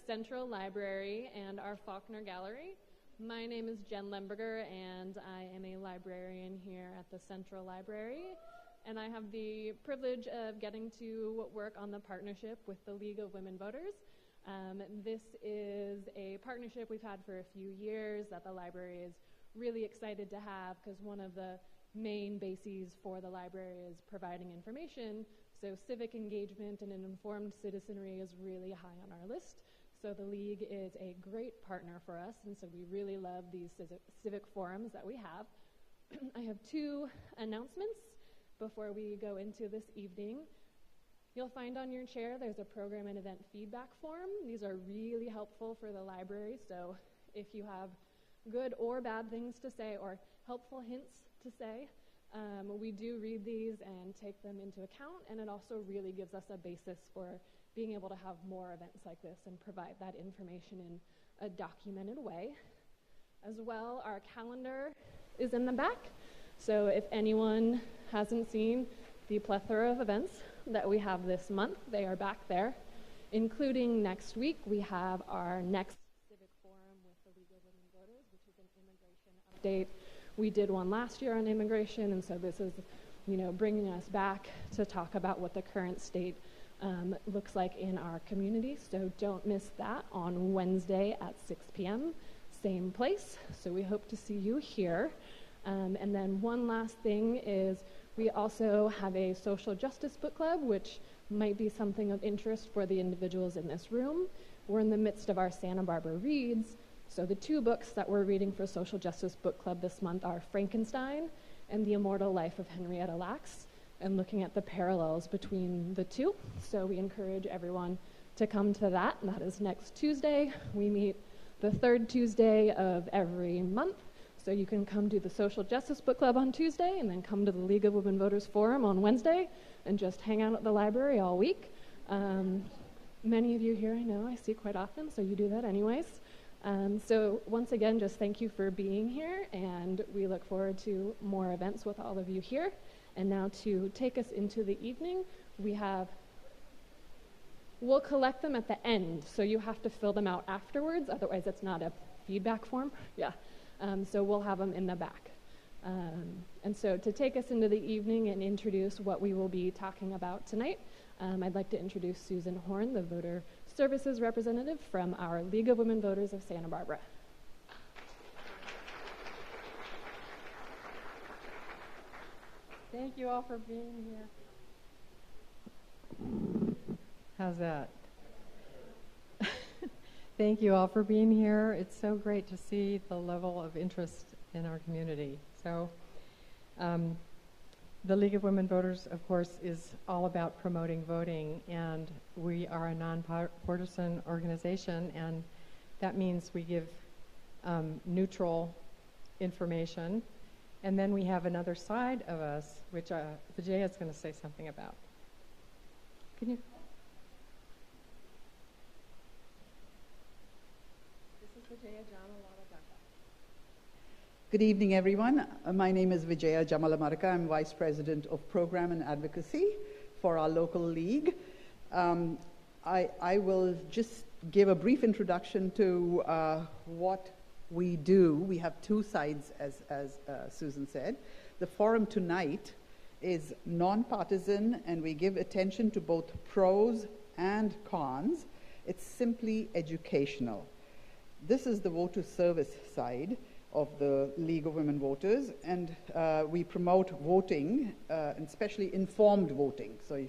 Central Library and our Faulkner Gallery. My name is Jen Lemberger, and I am a librarian here at the Central Library. And I have the privilege of getting to work on the partnership with the League of Women Voters. This is a partnership we've had for a few years that the library is really excited to have, because one of the main bases for the library is providing information. So civic engagement and an informed citizenry is really high on our list. So the League is a great partner for us, and so we really love these civic forums that we have. I have two announcements before we go into this evening. You'll find on your chair there's a program and event feedback form. These are really helpful for the library, so if you have good or bad things to say or helpful hints to say, we do read these and take them into account, and it also really gives us a basis for being able to have more events like this and provide that information in a documented way. As well, our calendar is in the back, so if anyone hasn't seen the plethora of events that we have this month, they are back there, including next week. We have our next civic forum with the League of Women Voters, which is an immigration update. We did one last year on immigration, and so this is, bringing us back to talk about what the current state looks like in our community. So don't miss that on Wednesday at 6 p.m., same place. So we hope to see you here. And then one last thing is we also have a social justice book club, which might be something of interest for the individuals in this room. We're in the midst of our Santa Barbara Reads. So the two books that we're reading for Social Justice Book Club this month are Frankenstein and The Immortal Life of Henrietta Lacks, and looking at the parallels between the two. So we encourage everyone to come to that. That is next Tuesday. We meet the third Tuesday of every month. So you can come to the Social Justice Book Club on Tuesday, and then come to the League of Women Voters Forum on Wednesday, and just hang out at the library all week. Many of you here I know I see quite often, so you do that anyways. So once again, just thank you for being here, and we look forward to more events with all of you here. And now to take us into the evening, we'll collect them at the end, so you have to fill them out afterwards, otherwise it's not a feedback form. Yeah. So we'll have them in the back. And so to take us into the evening and introduce what we will be talking about tonight, I'd like to introduce Susan Horn, the Voter Services Representative from our League of Women Voters of Santa Barbara. Thank you all for being here. How's that? Thank you all for being here. It's so great to see the level of interest in our community. So the League of Women Voters, of course, is all about promoting voting, and we are a nonpartisan organization, and that means we give neutral information. And then we have another side of us, which Vijaya is going to say something about. Can you? This is Vijaya Jamalamaraka. Good evening, everyone. My name is Vijaya Jamalamaraka. I'm Vice President of Program and Advocacy for our local league. I will just give a brief introduction to what we do. We have two sides, as Susan said. The forum tonight is nonpartisan, and we give attention to both pros and cons. It's simply educational. This is the voter service side of the League of Women Voters, and we promote voting, and especially informed voting. So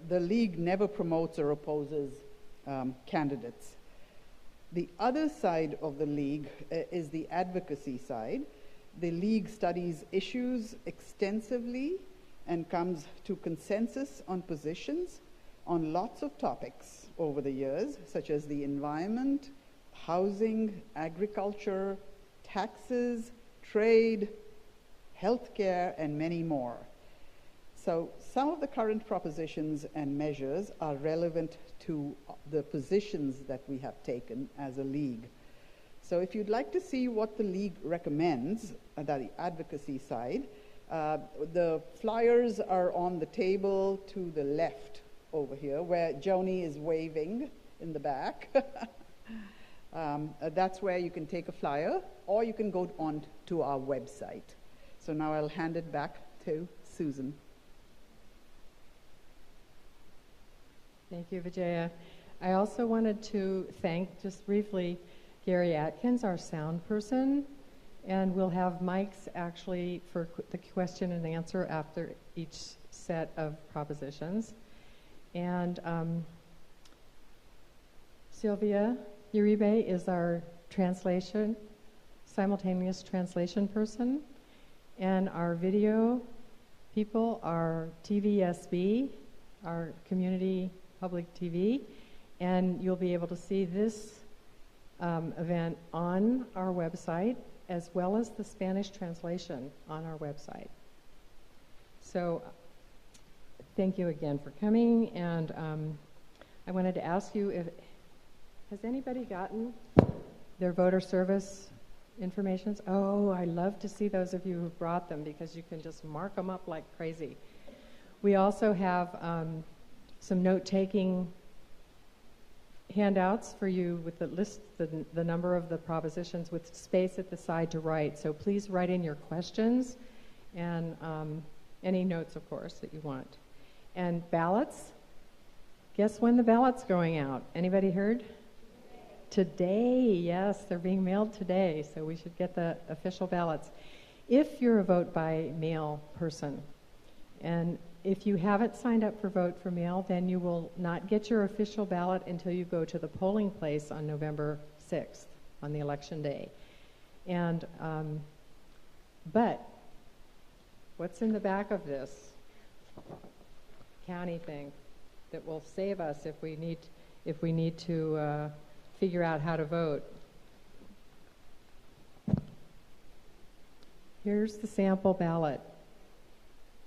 the League never promotes or opposes candidates. The other side of the League is the advocacy side. The League studies issues extensively and comes to consensus on positions on lots of topics over the years, such as the environment, housing, agriculture, taxes, trade, healthcare, and many more. So some of the current propositions and measures are relevant to the positions that we have taken as a league. So if you'd like to see what the league recommends, the advocacy side, the flyers are on the table to the left over here, where Joni is waving in the back. That's where you can take a flyer, or you can go on to our website. So now I'll hand it back to Susan. Thank you, Vijaya. I also wanted to thank, just briefly, Gary Atkins, our sound person, and we'll have mics actually for the question and answer after each set of propositions. And Sylvia Uribe is our simultaneous translation person, and our video people are TVSB, our community public TV, and you'll be able to see this event on our website, as well as the Spanish translation on our website. So thank you again for coming, and I wanted to ask you, has anybody gotten their voter service informations? Oh, I love to see those of you who brought them, because you can just mark them up like crazy. We also have some note-taking handouts for you with the list, the number of the propositions with space at the side to write. So please write in your questions and any notes, of course, that you want. And ballots, guess when the ballot's going out? Anybody heard? Today, yes, they're being mailed today, so we should get the official ballots. If you're a vote by mail person, and if you haven't signed up for vote for mail, then you will not get your official ballot until you go to the polling place on November 6th, on the election day. And but what's in the back of this county thing that will save us if we need to figure out how to vote? Here's the sample ballot.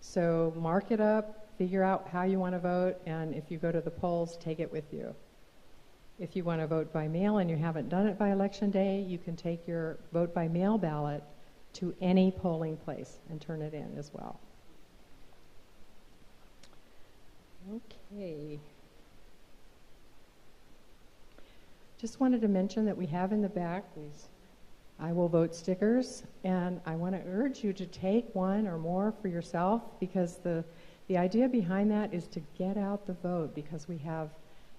So mark it up, figure out how you want to vote, and if you go to the polls, take it with you. If you want to vote by mail and you haven't done it by election day, you can take your vote by mail ballot to any polling place and turn it in as well. Okay. Just wanted to mention that we have in the back these I will vote stickers, and I want to urge you to take one or more for yourself, because the idea behind that is to get out the vote, because we have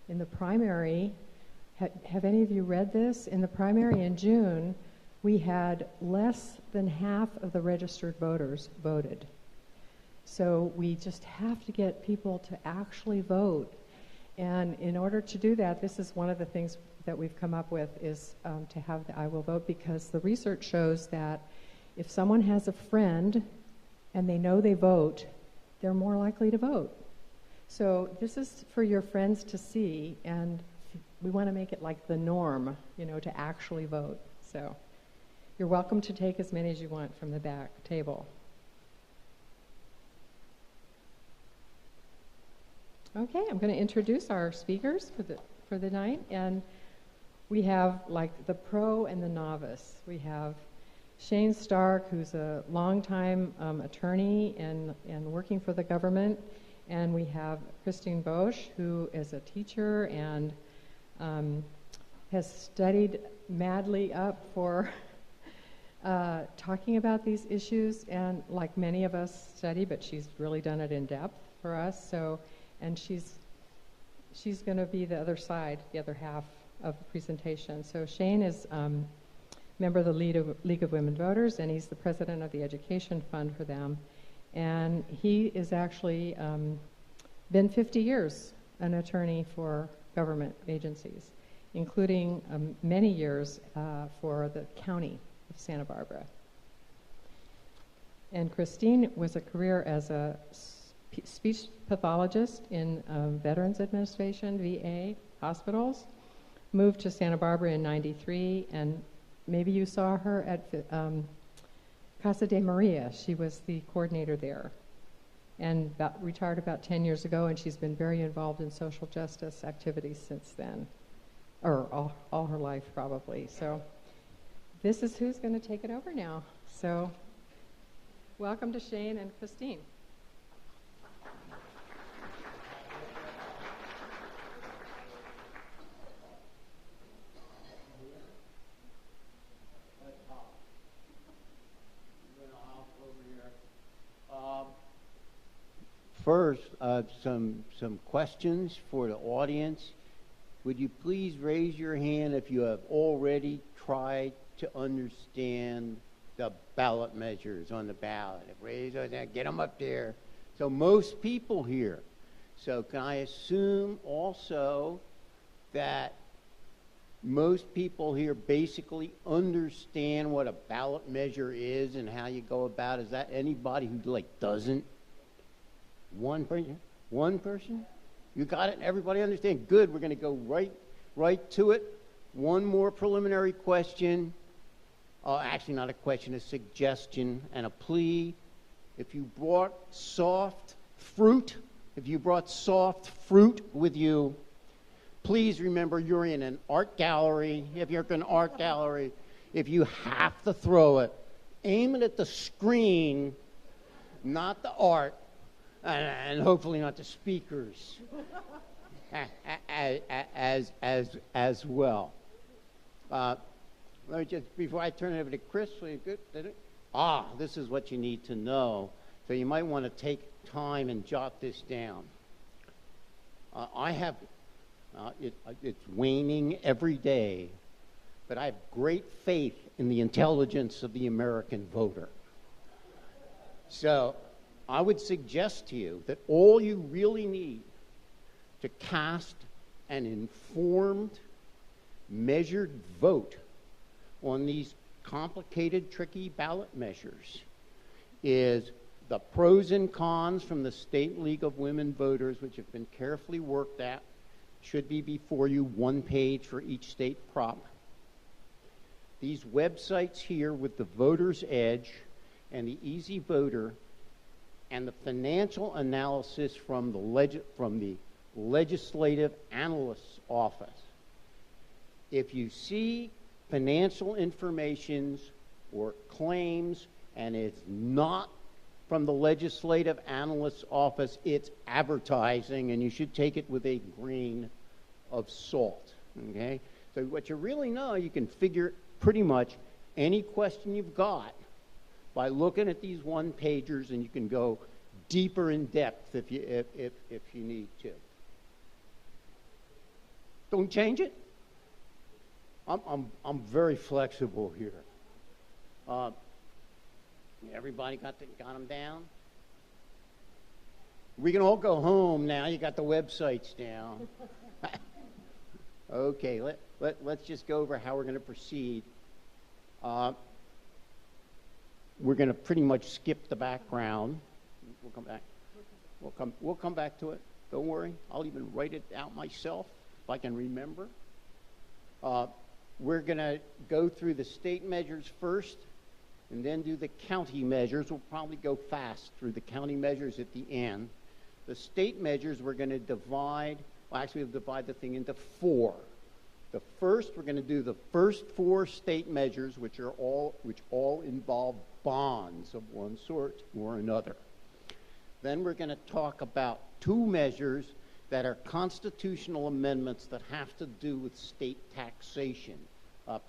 in the primary, have any of you read this? In the primary in June, we had less than half of the registered voters voted. So we just have to get people to actually vote. And in order to do that, this is one of the things that we've come up with, is to have the I will vote, because the research shows that if someone has a friend and they know they vote, they're more likely to vote. So this is for your friends to see, and we want to make it like the norm, to actually vote. So you're welcome to take as many as you want from the back table. Okay, I'm going to introduce our speakers for the night, and we have like the pro and the novice. We have Shane Stark, who's a longtime attorney and working for the government, and we have Christine Bosch, who is a teacher and has studied madly up for talking about these issues, and like many of us study, but she's really done it in depth for us. So, and she's going to be the other side, the other half of the presentation. So Shane is member of the League of Women Voters, and he's the president of the education fund for them. And he is actually been 50 years an attorney for government agencies, including many years for the county of Santa Barbara. And Christine was a career as a speech pathologist in Veterans Administration, VA, hospitals, moved to Santa Barbara in '93, and maybe you saw her at Casa de Maria. She was the coordinator there, and retired about 10 years ago, and she's been very involved in social justice activities since then, or all her life probably. So this is who's going to take it over now. So welcome to Shane and Christine. first, some questions for the audience. Would you please raise your hand if you have already tried to understand the ballot measures on the ballot? Raise those hands, get them up there. So most people here. So can I assume also that most people here basically understand what a ballot measure is and how you go about it? Is that anybody who doesn't? One person? One person? You got it? Everybody understand? Good. We're going to go right to it. One more preliminary question. Actually, not a question, a suggestion and a plea. If you brought soft fruit with you, please remember you're in an art gallery. If you're in an art gallery, if you have to throw it, aim it at the screen, not the art, and hopefully not the speakers as well. Let me just, before I turn it over to Chris, this is what you need to know. So you might want to take time and jot this down. It's waning every day, but I have great faith in the intelligence of the American voter. So I would suggest to you that all you really need to cast an informed, measured vote on these complicated, tricky ballot measures is the pros and cons from the State League of Women Voters, which have been carefully worked at, should be before you, one page for each state prop. These websites here with the Voter's Edge and the Easy Voter and the financial analysis from the Legislative Analyst's Office. If you see financial information or claims and it's not from the Legislative Analyst's Office, it's advertising, and you should take it with a grain of salt, okay? So what you really know, you can figure pretty much any question you've got by looking at these one-pagers, and you can go deeper in depth if you need to. Don't change it. I'm very flexible here. Everybody got them down? We can all go home now. You got the websites down. Okay, let's just go over how we're going to proceed. We're going to pretty much skip the background. We'll come back. We'll come back to it. Don't worry. I'll even write it out myself if I can remember. We're going to go through the state measures first and then do the county measures. We'll probably go fast through the county measures at the end. The state measures we're going to divide, we'll divide the thing into four. The first, we're going to do the first four state measures, which all involve bonds of one sort or another. Then we're going to talk about two measures that are constitutional amendments that have to do with state taxation,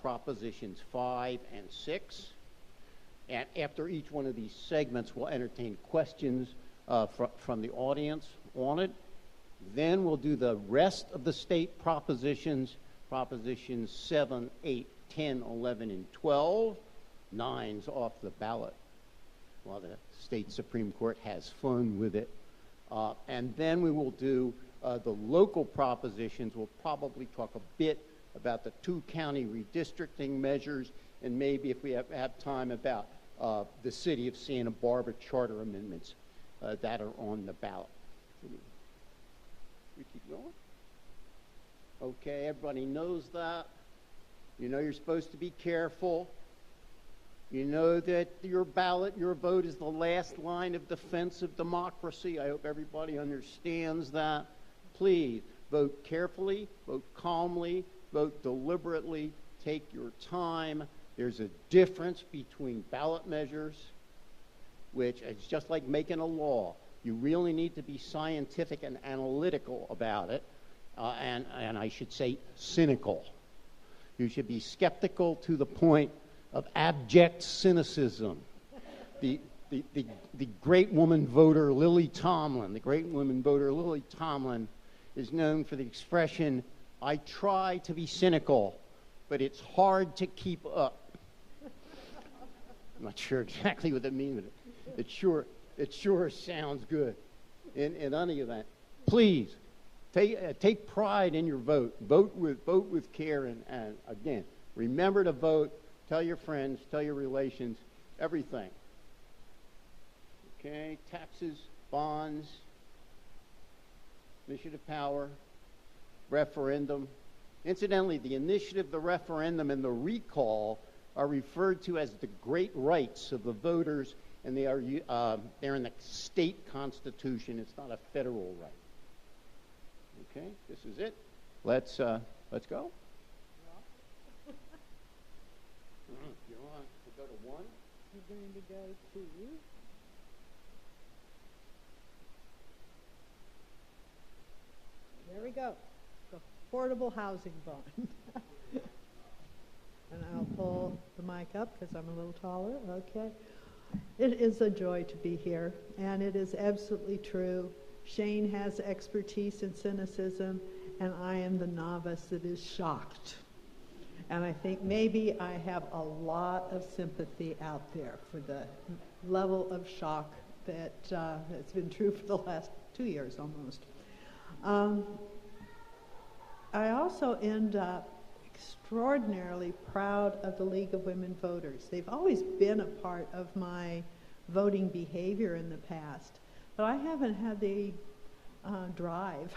Propositions 5 and 6. And after each one of these segments, we'll entertain questions from the audience on it. Then we'll do the rest of the state propositions, Propositions 7, 8, 10, 11, and 12. 9's off the ballot while the state Supreme Court has fun with it. And then we will do the local propositions. We'll probably talk a bit about the two county redistricting measures, and maybe if we have time about the city of Santa Barbara charter amendments that are on the ballot. We keep going? Okay, everybody knows that. You know you're supposed to be careful. You know that your ballot, your vote is the last line of defense of democracy. I hope everybody understands that. Please vote carefully, vote calmly, vote deliberately, take your time. There's a difference between ballot measures, which is just like making a law. You really need to be scientific and analytical about it, and I should say cynical. You should be skeptical to the point of abject cynicism. the great woman voter Lily Tomlin. The great woman voter Lily Tomlin is known for the expression, "I try to be cynical, but it's hard to keep up." I'm not sure exactly what that means, but it sure sounds good. In any event, please take pride in your vote. Vote with care, and again, remember to vote. Tell your friends, tell your relations, everything. Okay, taxes, bonds, initiative power, referendum. Incidentally, the initiative, the referendum, and the recall are referred to as the great rights of the voters, and they're in the state constitution. It's not a federal right. Okay, this is it. Let's go. You want to go to one? We're going to go to there we go. Affordable housing bond. And I'll pull the mic up because I'm a little taller. Okay. It is a joy to be here, and it is absolutely true. Shane has expertise in cynicism, and I am the novice that is shocked. And I think maybe I have a lot of sympathy out there for the level of shock that has been true for the last 2 years almost. I also end up extraordinarily proud of the League of Women Voters. They've always been a part of my voting behavior in the past, but I haven't had the drive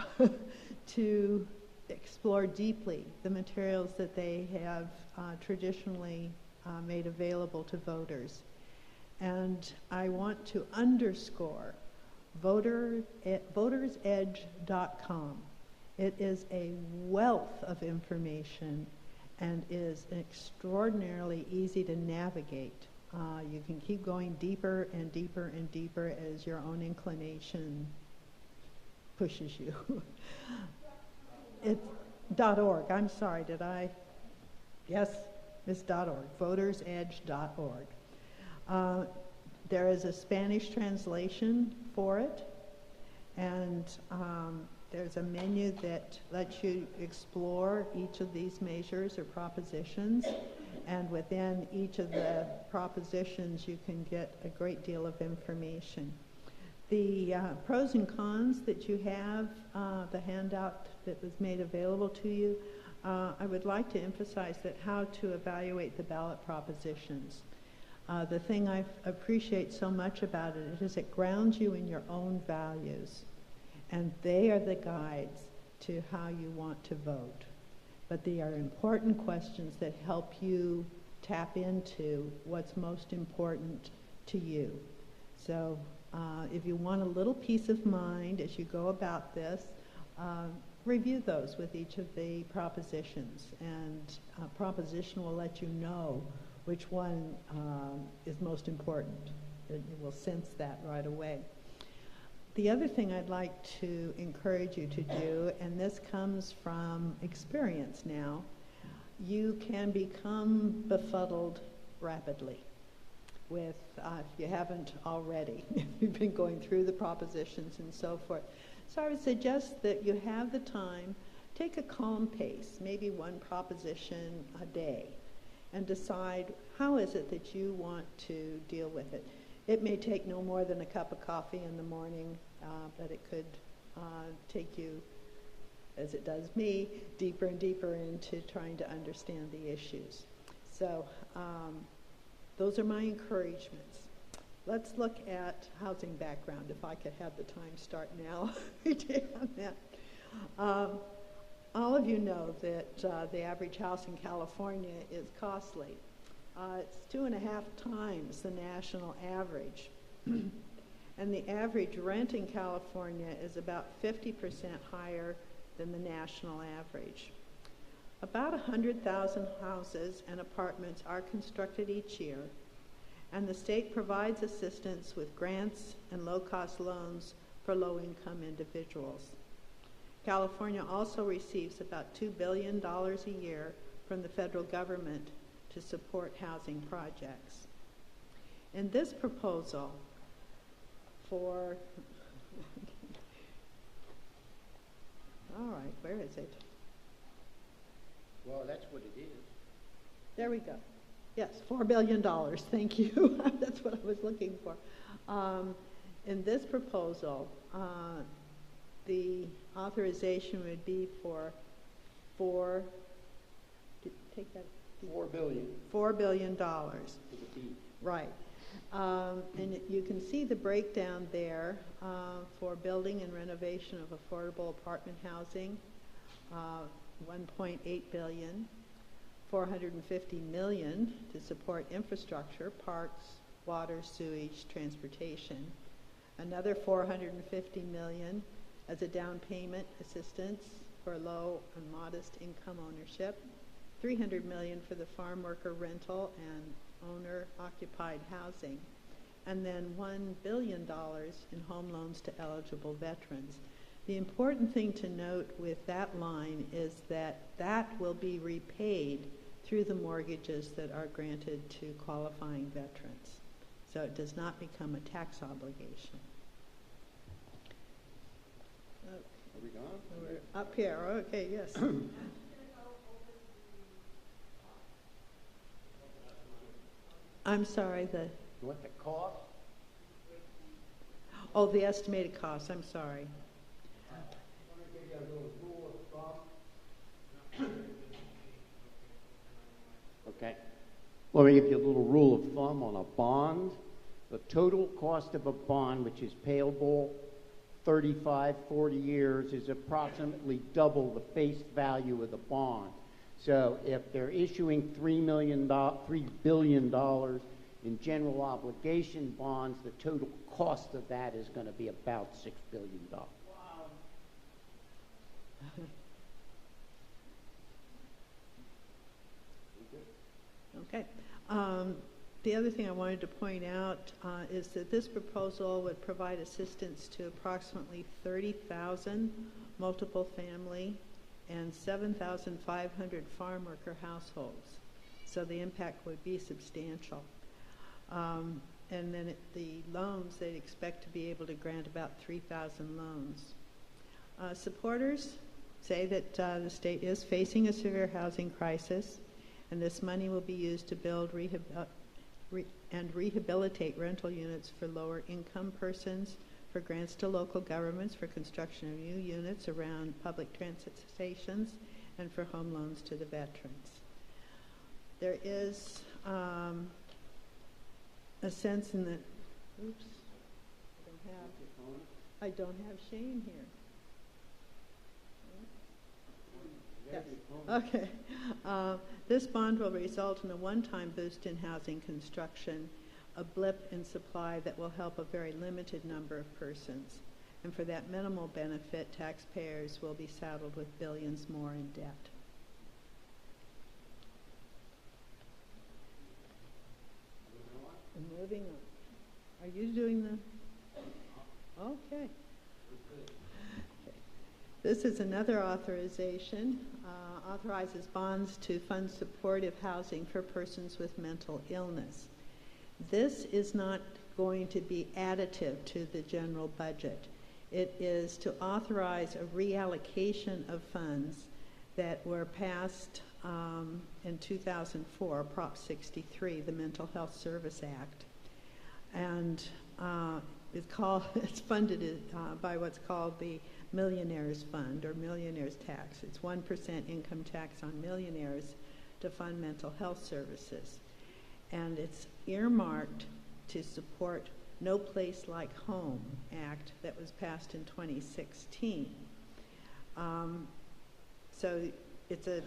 to explore deeply the materials that they have traditionally made available to voters. And I want to underscore votersedge.com. It is a wealth of information and is extraordinarily easy to navigate. You can keep going deeper and deeper and deeper as your own inclination pushes you. It's .org. I'm sorry, did I? Yes, it's .org, votersedge.org. There is a Spanish translation for it, and there's a menu that lets you explore each of these measures or propositions, and within each of the propositions you can get a great deal of information. The pros and cons that you have, the handout that was made available to you, I would like to emphasize that how to evaluate the ballot propositions. The thing I appreciate so much about it is it grounds you in your own values, and they are the guides to how you want to vote. But they are important questions that help you tap into what's most important to you. So if you want a little peace of mind as you go about this, review those with each of the propositions, and proposition will let you know which one is most important. You will sense that right away. The other thing I'd like to encourage you to do, and this comes from experience now, you can become befuddled rapidly with, if you haven't already, if you've been going through the propositions and so forth. So I would suggest that you have the time, take a calm pace, maybe one proposition a day, and decide how is it that you want to deal with it. It may take no more than a cup of coffee in the morning, but it could take you, as it does me, deeper and deeper into trying to understand the issues. So those are my encouragements. Let's look at housing background, if I could have the time start now. On that. All of you know that the average house in California is costly. It's 2.5 times the national average. And the average rent in California is about 50% higher than the national average. About 100,000 houses and apartments are constructed each year, and the state provides assistance with grants and low-cost loans for low-income individuals. California also receives about $2 billion a year from the federal government to support housing projects. In this proposal for, all right, where is it? Well, that's what it is. There we go. Yes, $4 billion. Thank you. That's what I was looking for. In this proposal, the authorization would be for take that. $4 billion. $4 billion. B. Right. And you can see the breakdown there for building and renovation of affordable apartment housing, $1.8 billion, $450 million to support infrastructure, parks, water, sewage, transportation, another $450 million as a down payment assistance for low and modest income ownership, $300 million for the farm worker rental and owner-occupied housing, and then $1 billion in home loans to eligible veterans. The important thing to note with that line is that that will be repaid through the mortgages that are granted to qualifying veterans. So it does not become a tax obligation. Okay. Are we gone? We're up here. Okay, yes. I'm sorry, What the cost? oh, the estimated cost, I'm sorry. Okay. Let me give you a little rule of thumb on a bond. The total cost of a bond, which is payable 35, 40 years, is approximately double the face value of the bond. So if they're issuing $3 billion in general obligation bonds, the total cost of that is going to be about $6 billion. Wow. Okay. The other thing I wanted to point out is that this proposal would provide assistance to approximately 30,000 multiple family and 7,500 farm worker households. So the impact would be substantial. And then the loans, they'd expect to be able to grant about 3,000 loans. Supporters say that the state is facing a severe housing crisis, and this money will be used to build and rehabilitate rental units for lower income persons, for grants to local governments for construction of new units around public transit stations, and for home loans to the veterans. There is a sense in the, oops, I don't have Shane here. Yes. Okay. This bond will result in a one-time boost in housing construction, a blip in supply that will help a very limited number of persons. And for that minimal benefit, taxpayers will be saddled with billions more in debt. And moving on. Are you doing the? Okay. This is another authorization, authorizes bonds to fund supportive housing for persons with mental illness. This is not going to be additive to the general budget. It is to authorize a reallocation of funds that were passed in 2004, Prop 63, the Mental Health Service Act. And it's funded by what's called the Millionaires Fund, or Millionaires Tax. It's 1% income tax on millionaires to fund mental health services. And it's earmarked to support No Place Like Home Act that was passed in 2016. So it's a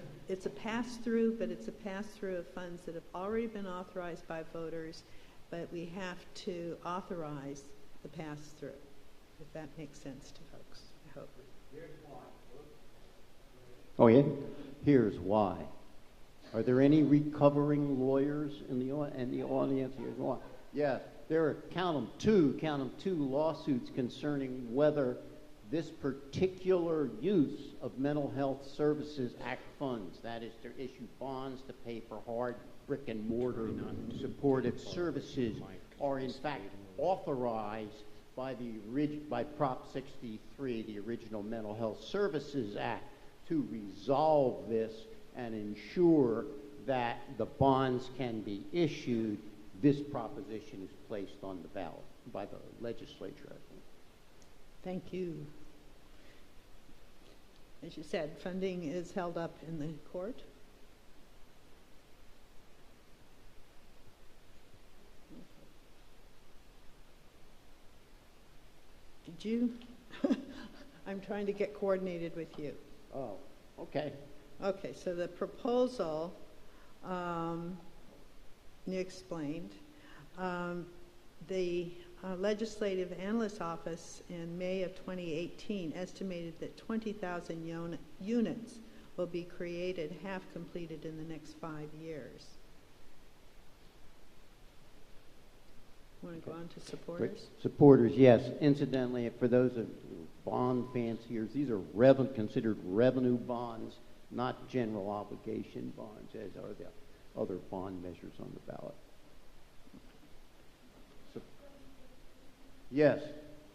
pass-through, but it's a pass-through of funds that have already been authorized by voters, but we have to authorize the pass-through, if that makes sense to folks. I hope. Oh, yeah? Here's why. Are there any recovering lawyers in the audience? Here's why. Yeah, there are, count them two lawsuits concerning whether this particular use of Mental Health Services Act funds, that is to issue bonds to pay for hard brick and mortar supportive services, are in fact authorized by by Prop 63, the original Mental Health Services Act, to resolve this and ensure that the bonds can be issued. This proposition is placed on the ballot by the legislature, I think. Thank you. As you said, funding is held up in the court. Did you? I'm trying to get coordinated with you. Oh, okay. Okay, so the proposal, you explained. The Legislative Analyst's Office in May of 2018 estimated that 20,000 units will be created, half completed in the next 5 years. Want to go on to supporters? Supporters, yes. Incidentally, for those of bond fanciers, these are considered revenue bonds, not general obligation bonds, as are the other bond measures on the ballot. So, yes,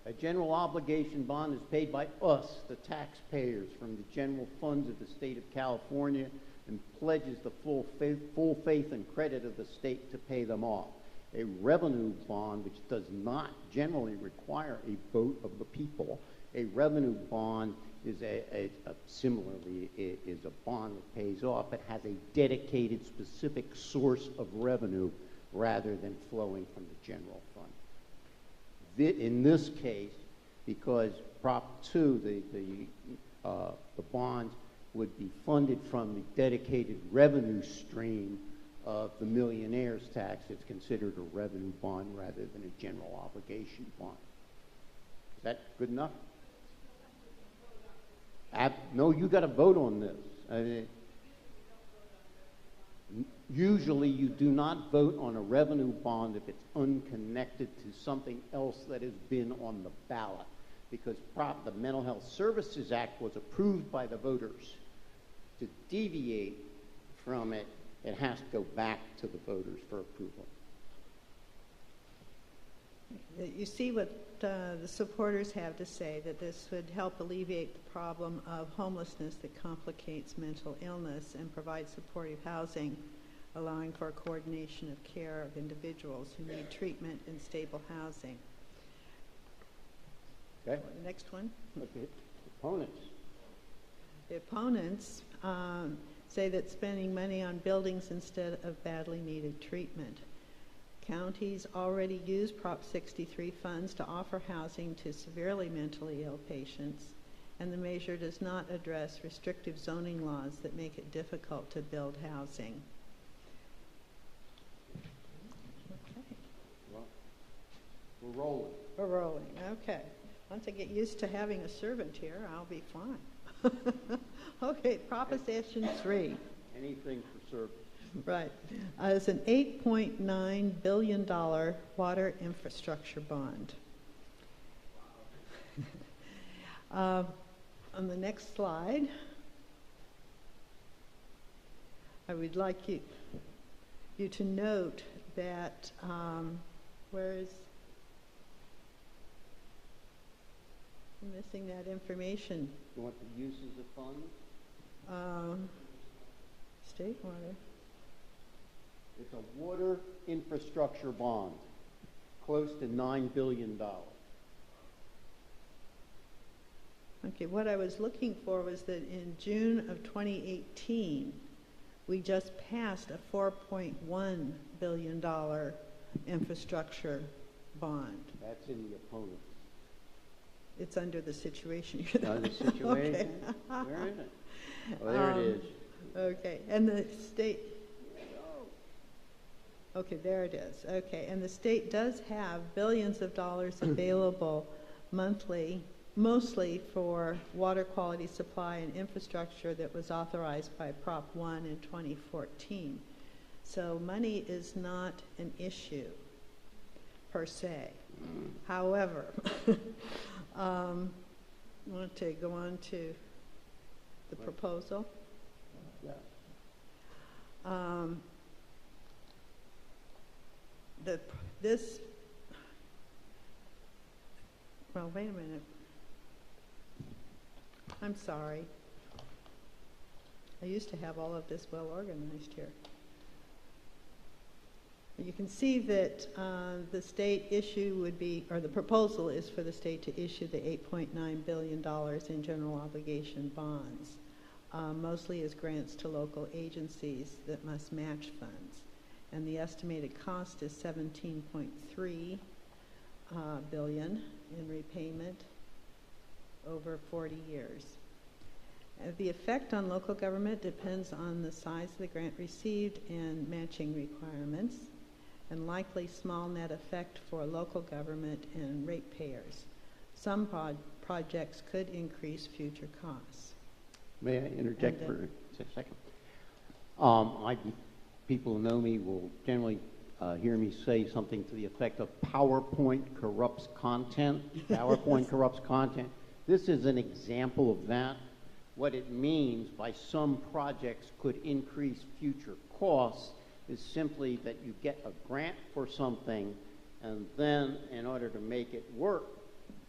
a general obligation bond is paid by us, the taxpayers, from the general funds of the state of California, and pledges the full faith and credit of the state to pay them off. A revenue bond, which does not generally require a vote of the people, a revenue bond is similarly is a bond that pays off, but has a dedicated specific source of revenue rather than flowing from the general fund. In this case, because Prop 2, the bonds would be funded from the dedicated revenue stream of the millionaire's tax, it's considered a revenue bond rather than a general obligation bond. Is that good enough? No, you got to vote on this. Usually you do not vote on a revenue bond if it's unconnected to something else that has been on the ballot, because the Mental Health Services Act was approved by the voters. To deviate from it, it has to go back to the voters for approval. You see what the supporters have to say, that this would help alleviate the problem of homelessness that complicates mental illness and provide supportive housing, allowing for coordination of care of individuals who need treatment and stable housing. Okay. The next one. Okay. Opponents. The opponents say that spending money on buildings instead of badly needed treatment. Counties already use Prop 63 funds to offer housing to severely mentally ill patients, and the measure does not address restrictive zoning laws that make it difficult to build housing. Okay. Well, we're rolling. We're rolling, okay. Once I get used to having a servant here, I'll be fine. Okay, Proposition 3. Anything for service. Right. It's an $8.9 billion water infrastructure bond. On the next slide, I would like you to note that, where is, I'm missing that information. You want the uses of funds? State water. It's a water infrastructure bond, close to $9 billion. Okay, what I was looking for was that in June of 2018, we just passed a $4.1 billion infrastructure bond. That's in the opponent. It's under the situation. Under the situation? Okay. Where is it? Oh, there it is. Okay, and the state... Okay, there it is. Okay, and the state does have billions of dollars available monthly, mostly for water quality supply and infrastructure that was authorized by Prop 1 in 2014. So money is not an issue, per se. However, I want to go on to the proposal. Yeah. This well, wait a minute. I'm sorry. I used to have all of this well organized here. You can see that the state issue would be, or the proposal is for the state to issue the $8.9 billion in general obligation bonds, mostly as grants to local agencies that must match funds. And the estimated cost is $17.3 billion in repayment over 40 years. The effect on local government depends on the size of the grant received and matching requirements, and likely small net effect for local government and ratepayers. Some projects could increase future costs. May I interject for a second? People who know me will generally hear me say something to the effect of PowerPoint corrupts content. PowerPoint corrupts content. This is an example of that. What it means by some projects could increase future costs is simply that you get a grant for something, and then in order to make it work,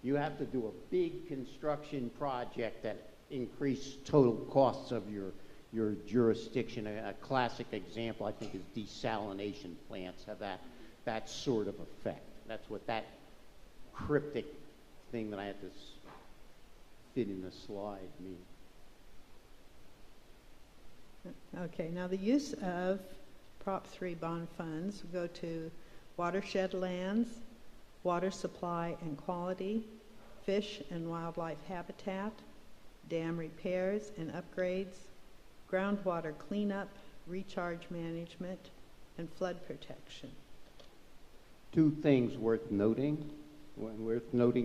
you have to do a big construction project that increases total costs of your jurisdiction. A classic example, I think, is desalination plants have that sort of effect. That's what that cryptic thing that I had to fit in the slide means. Okay, now the use of Prop 3 bond funds go to watershed lands, water supply and quality, fish and wildlife habitat, dam repairs and upgrades, groundwater cleanup, recharge management, and flood protection. Two things worth noting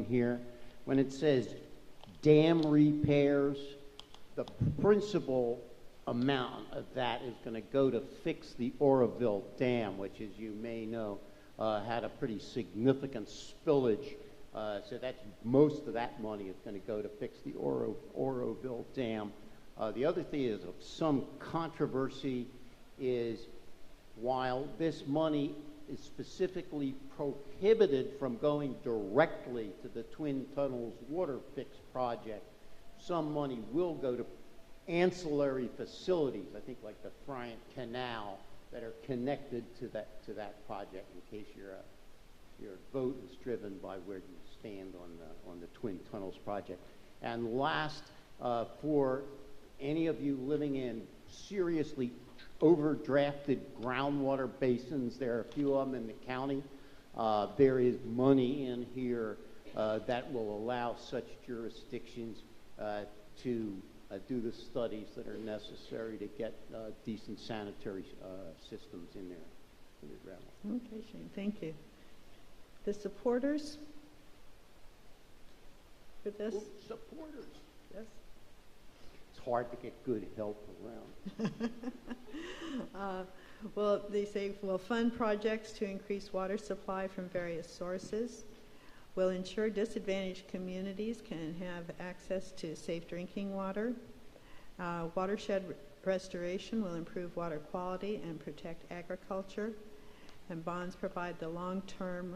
here. When it says dam repairs, the principal amount of that is going to go to fix the Oroville Dam, which, as you may know, had a pretty significant spillage. So that's most of that money is going to go to fix the Oroville Dam. The other thing is of some controversy is while this money is specifically prohibited from going directly to the Twin Tunnels Water Fix project, some money will go to ancillary facilities, I think like the Bryant Canal, that are connected to that project, in case your vote is driven by where you stand on the Twin Tunnels project. And last, for any of you living in seriously overdrafted groundwater basins, there are a few of them in the county. There is money in here that will allow such jurisdictions to do the studies that are necessary to get decent sanitary systems in there for the groundwater. Okay, Shane, thank you. The supporters for this? Supporters. Yes. It's hard to get good help around. Well, they say we'll fund projects to increase water supply from various sources. Will ensure disadvantaged communities can have access to safe drinking water. Watershed restoration will improve water quality and protect agriculture. And bonds provide the long-term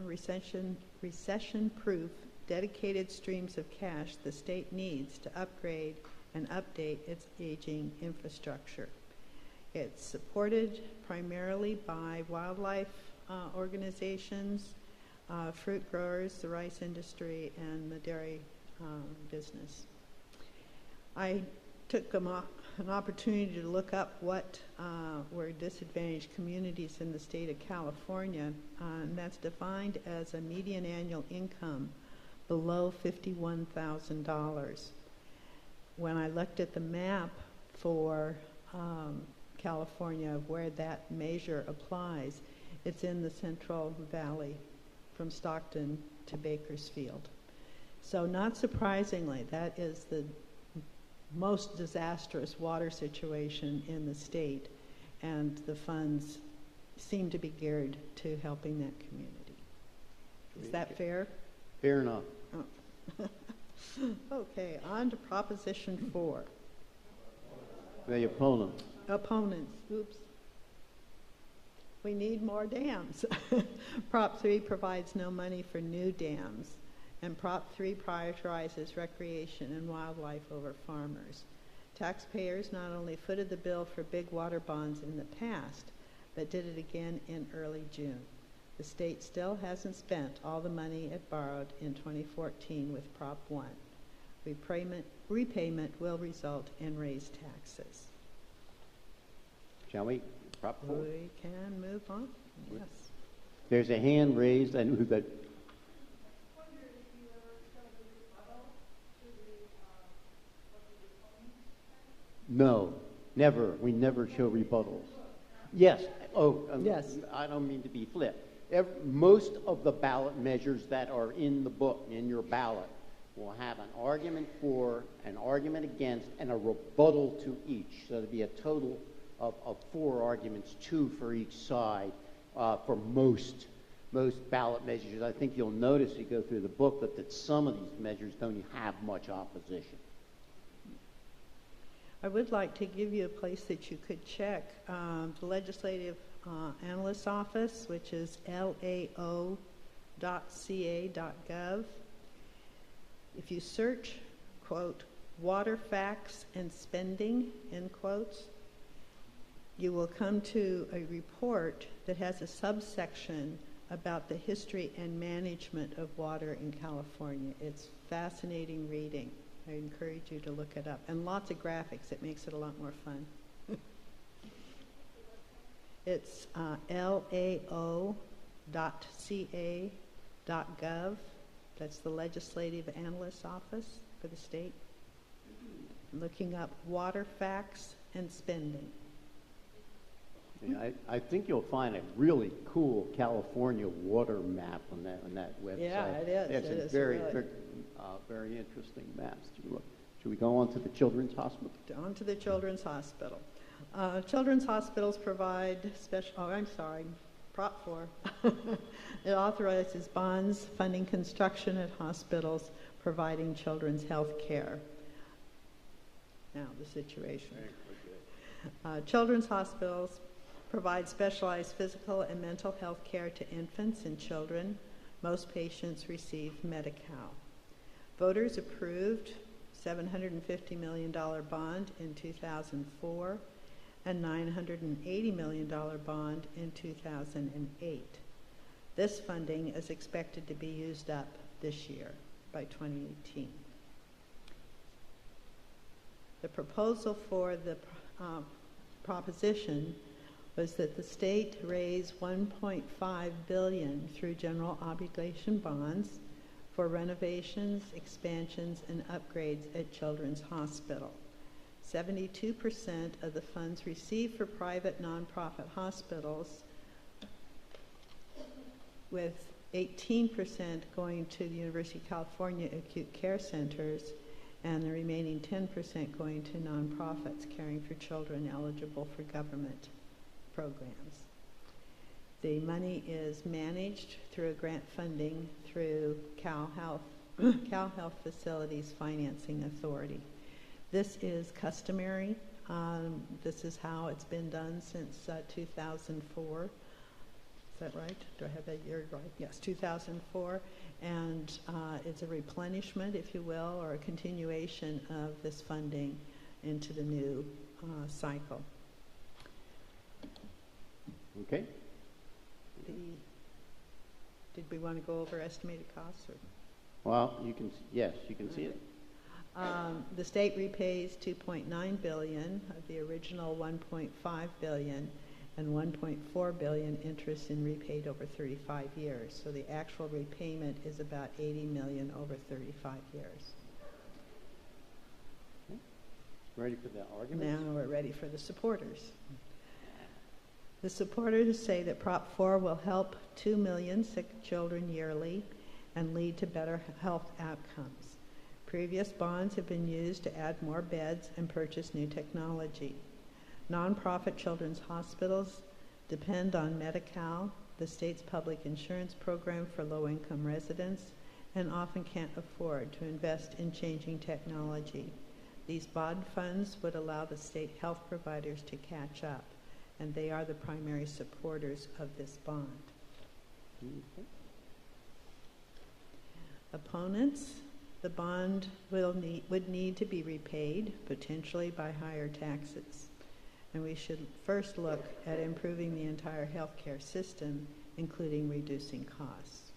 recession-proof dedicated streams of cash the state needs to upgrade and update its aging infrastructure. It's supported primarily by wildlife organizations, fruit growers, the rice industry, and the dairy business. I took an opportunity to look up what were disadvantaged communities in the state of California, and that's defined as a median annual income below $51,000. When I looked at the map for California of where that measure applies, it's in the Central Valley from Stockton to Bakersfield. So not surprisingly, that is the most disastrous water situation in the state, and the funds seem to be geared to helping that community. Is that fair? Fair enough. Oh. Okay, on to Proposition 4. The opponent. Opponents, oops. We need more dams. Prop 3 provides no money for new dams. And Prop 3 prioritizes recreation and wildlife over farmers. Taxpayers not only footed the bill for big water bonds in the past, but did it again in early June. The state still hasn't spent all the money it borrowed in 2014 with Prop 1. Repayment will result in raised taxes. Shall we? Prop 4? We can move on. Yes. There's a hand raised. I knew that. No, never. We never show rebuttals. Yes. Oh, yes. I don't mean to be flip. Most of the ballot measures that are in the book, in your ballot, will have an argument for, an argument against, and a rebuttal to each. So there'll be a total of 4 arguments, 2 for each side, for most ballot measures. I think you'll notice, you go through the booklet, that some of these measures don't have much opposition. I would like to give you a place that you could check. The Legislative Analyst's Office, which is lao.ca.gov. If you search, quote, water facts and spending, end quotes, you will come to a report that has a subsection about the history and management of water in California. It's fascinating reading. I encourage you to look it up. And lots of graphics. It makes it a lot more fun. It's lao.ca.gov. That's the Legislative Analyst's Office for the state. Looking up water facts and spending. Yeah, I think you'll find a really cool California water map on that website. Yeah, it is. It's a very interesting maps. Should we go on to the Children's Hospital? On to the Children's Hospital. Children's hospitals provide Prop 4. It authorizes bonds funding construction at hospitals providing children's health care. Now, the situation. Children's hospitals provide specialized physical and mental health care to infants and children. Most patients receive Medi-Cal. Voters approved $750 million bond in 2004 and $980 million bond in 2008. This funding is expected to be used up this year by 2018. The proposal for the proposition was that the state raise $1.5 billion through general obligation bonds for renovations, expansions, and upgrades at Children's Hospital. 72% of the funds received for private nonprofit hospitals, with 18% going to the University of California acute care centers, and the remaining 10% going to nonprofits caring for children eligible for government programs. The money is managed through a grant funding through Cal Health Facilities Financing Authority. This is customary. This is how it's been done since 2004. Is that right? Do I have that year right? Yes, 2004. And it's a replenishment, if you will, or a continuation of this funding into the new cycle. Okay. Did we want to go over estimated costs? Or? Well, you can see it. The state repays $2.9 billion of the original $1.5 billion, and $1.4 billion interest in repaid over 35 years. So the actual repayment is about $80 million over 35 years. Okay. Ready for the argument? Now we're ready for the supporters. The supporters say that Prop 4 will help 2 million sick children yearly and lead to better health outcomes. Previous bonds have been used to add more beds and purchase new technology. Nonprofit children's hospitals depend on Medi-Cal, the state's public insurance program for low-income residents, and often can't afford to invest in changing technology. These bond funds would allow the state health providers to catch up, and they are the primary supporters of this bond. Okay. Opponents, the bond would need to be repaid, potentially by higher taxes. And we should first look at improving the entire healthcare system, including reducing costs.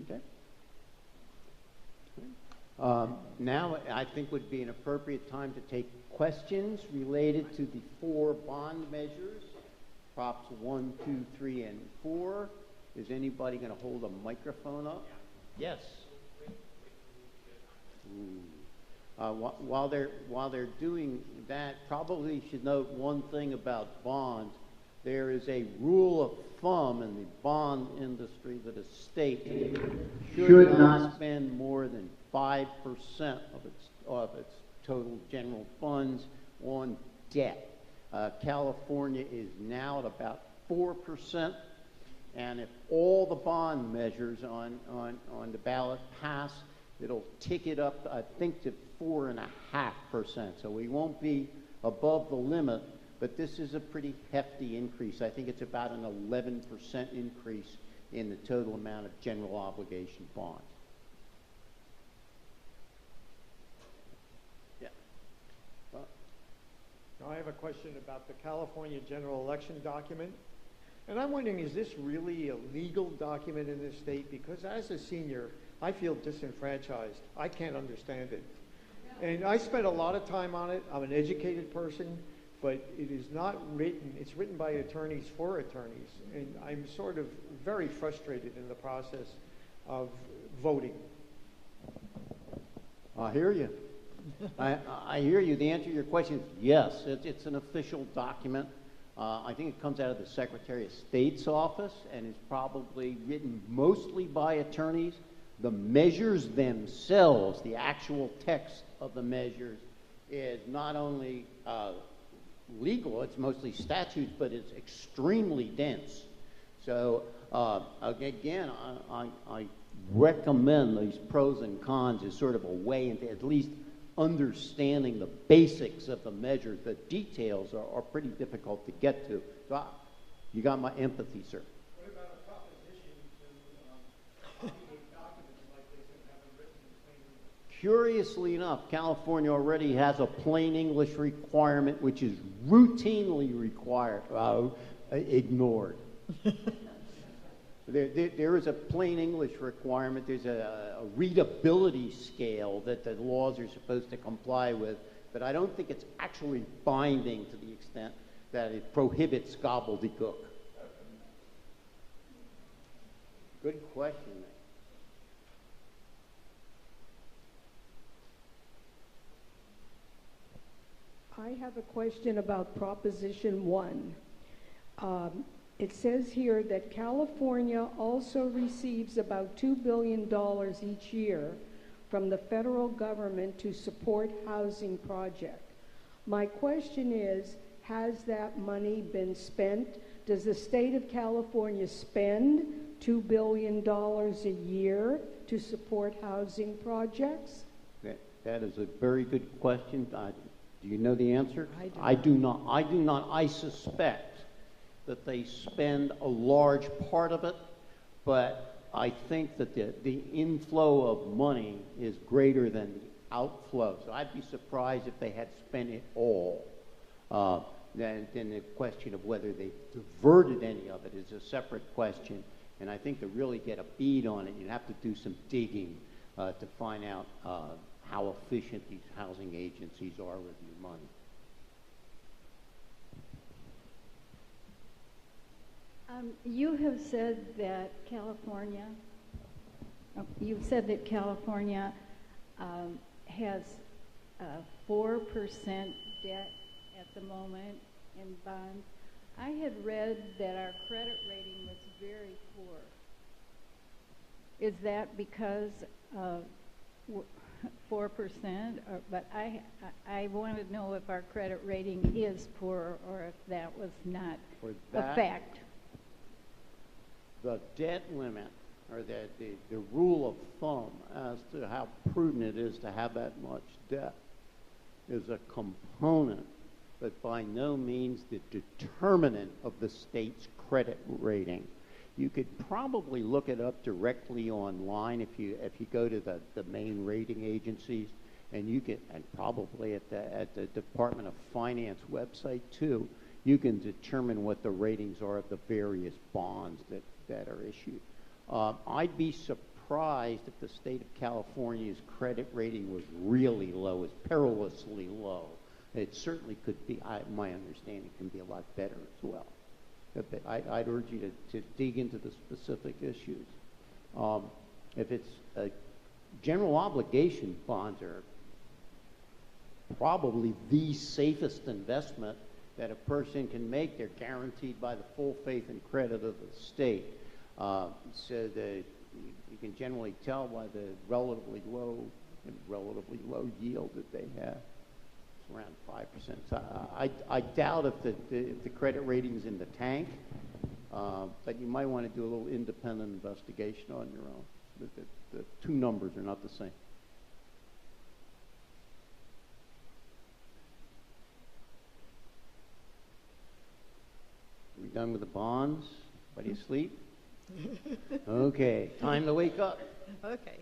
Okay. Now I think would be an appropriate time to take questions related to the 4 bond measures, Props 1, 2, 3, and 4. Is anybody going to hold a microphone up? Yes. While they're doing that, probably should note one thing about bonds. There is a rule of thumb in the bond industry that a state should not spend more than 5% of its total general funds on debt. California is now at about 4%, and if all the bond measures on the ballot pass, it'll tick it up, I think, to 4.5%. So we won't be above the limit, but this is a pretty hefty increase. I think it's about an 11% increase in the total amount of general obligation bonds. Yeah. I have a question about the California general election document. And I'm wondering, is this really a legal document in this state? Because as a senior, I feel disenfranchised. I can't understand it. And I spent a lot of time on it. I'm an educated person, but it is not written. It's written by attorneys for attorneys. And I'm sort of very frustrated in the process of voting. I hear you. I hear you. The answer to your question is yes. It's an official document. I think it comes out of the Secretary of State's office and is probably written mostly by attorneys. The measures themselves, the actual text of the measures, is not only legal, it's mostly statutes, but it's extremely dense. So again, I recommend these pros and cons as sort of a way into at least understanding the basics of the measure. The details are pretty difficult to get to. So you got my empathy, sir. What about a proposition to copy documents like this and have them written in plain English? Curiously enough, California already has a plain English requirement which is routinely ignored. There is a plain English requirement. There's a readability scale that the laws are supposed to comply with, but I don't think it's actually binding to the extent that it prohibits gobbledygook. Good question. I have a question about Proposition 1. It says here that California also receives about $2 billion each year from the federal government to support housing projects. My question is, has that money been spent? Does the state of California spend $2 billion a year to support housing projects? That is a very good question. Do you know the answer? I do not. I do not. I suspect that they spend a large part of it, but I think that the inflow of money is greater than the outflow. So I'd be surprised if they had spent it all. Then the question of whether they diverted any of it is a separate question. And I think to really get a bead on it, you'd have to do some digging to find out how efficient these housing agencies are with your money. You have said that California has 4% debt at the moment in bonds. I had read that our credit rating was very poor. Is that because of 4%? But I want to know if our credit rating is poor or if that was not a fact. The debt limit, or the rule of thumb as to how prudent it is to have that much debt, is a component, but by no means the determinant of the state's credit rating. You could probably look it up directly online if you go to the main rating agencies, and you can, and probably at the Department of Finance website too, you can determine what the ratings are of the various bonds that are issued. I'd be surprised if the state of California's credit rating was really low, it's perilously low. It certainly could be, my understanding, can be a lot better as well. But I'd urge you to dig into the specific issues. If it's general obligation bonds are probably the safest investment that a person can make. They're guaranteed by the full faith and credit of the state. So that you can generally tell by the relatively low yield that they have. It's around 5%. So I doubt if the credit rating's in the tank, but you might want to do a little independent investigation on your own. The two numbers are not the same. We done with the bonds? Everybody asleep? Okay, time to wake up. Okay.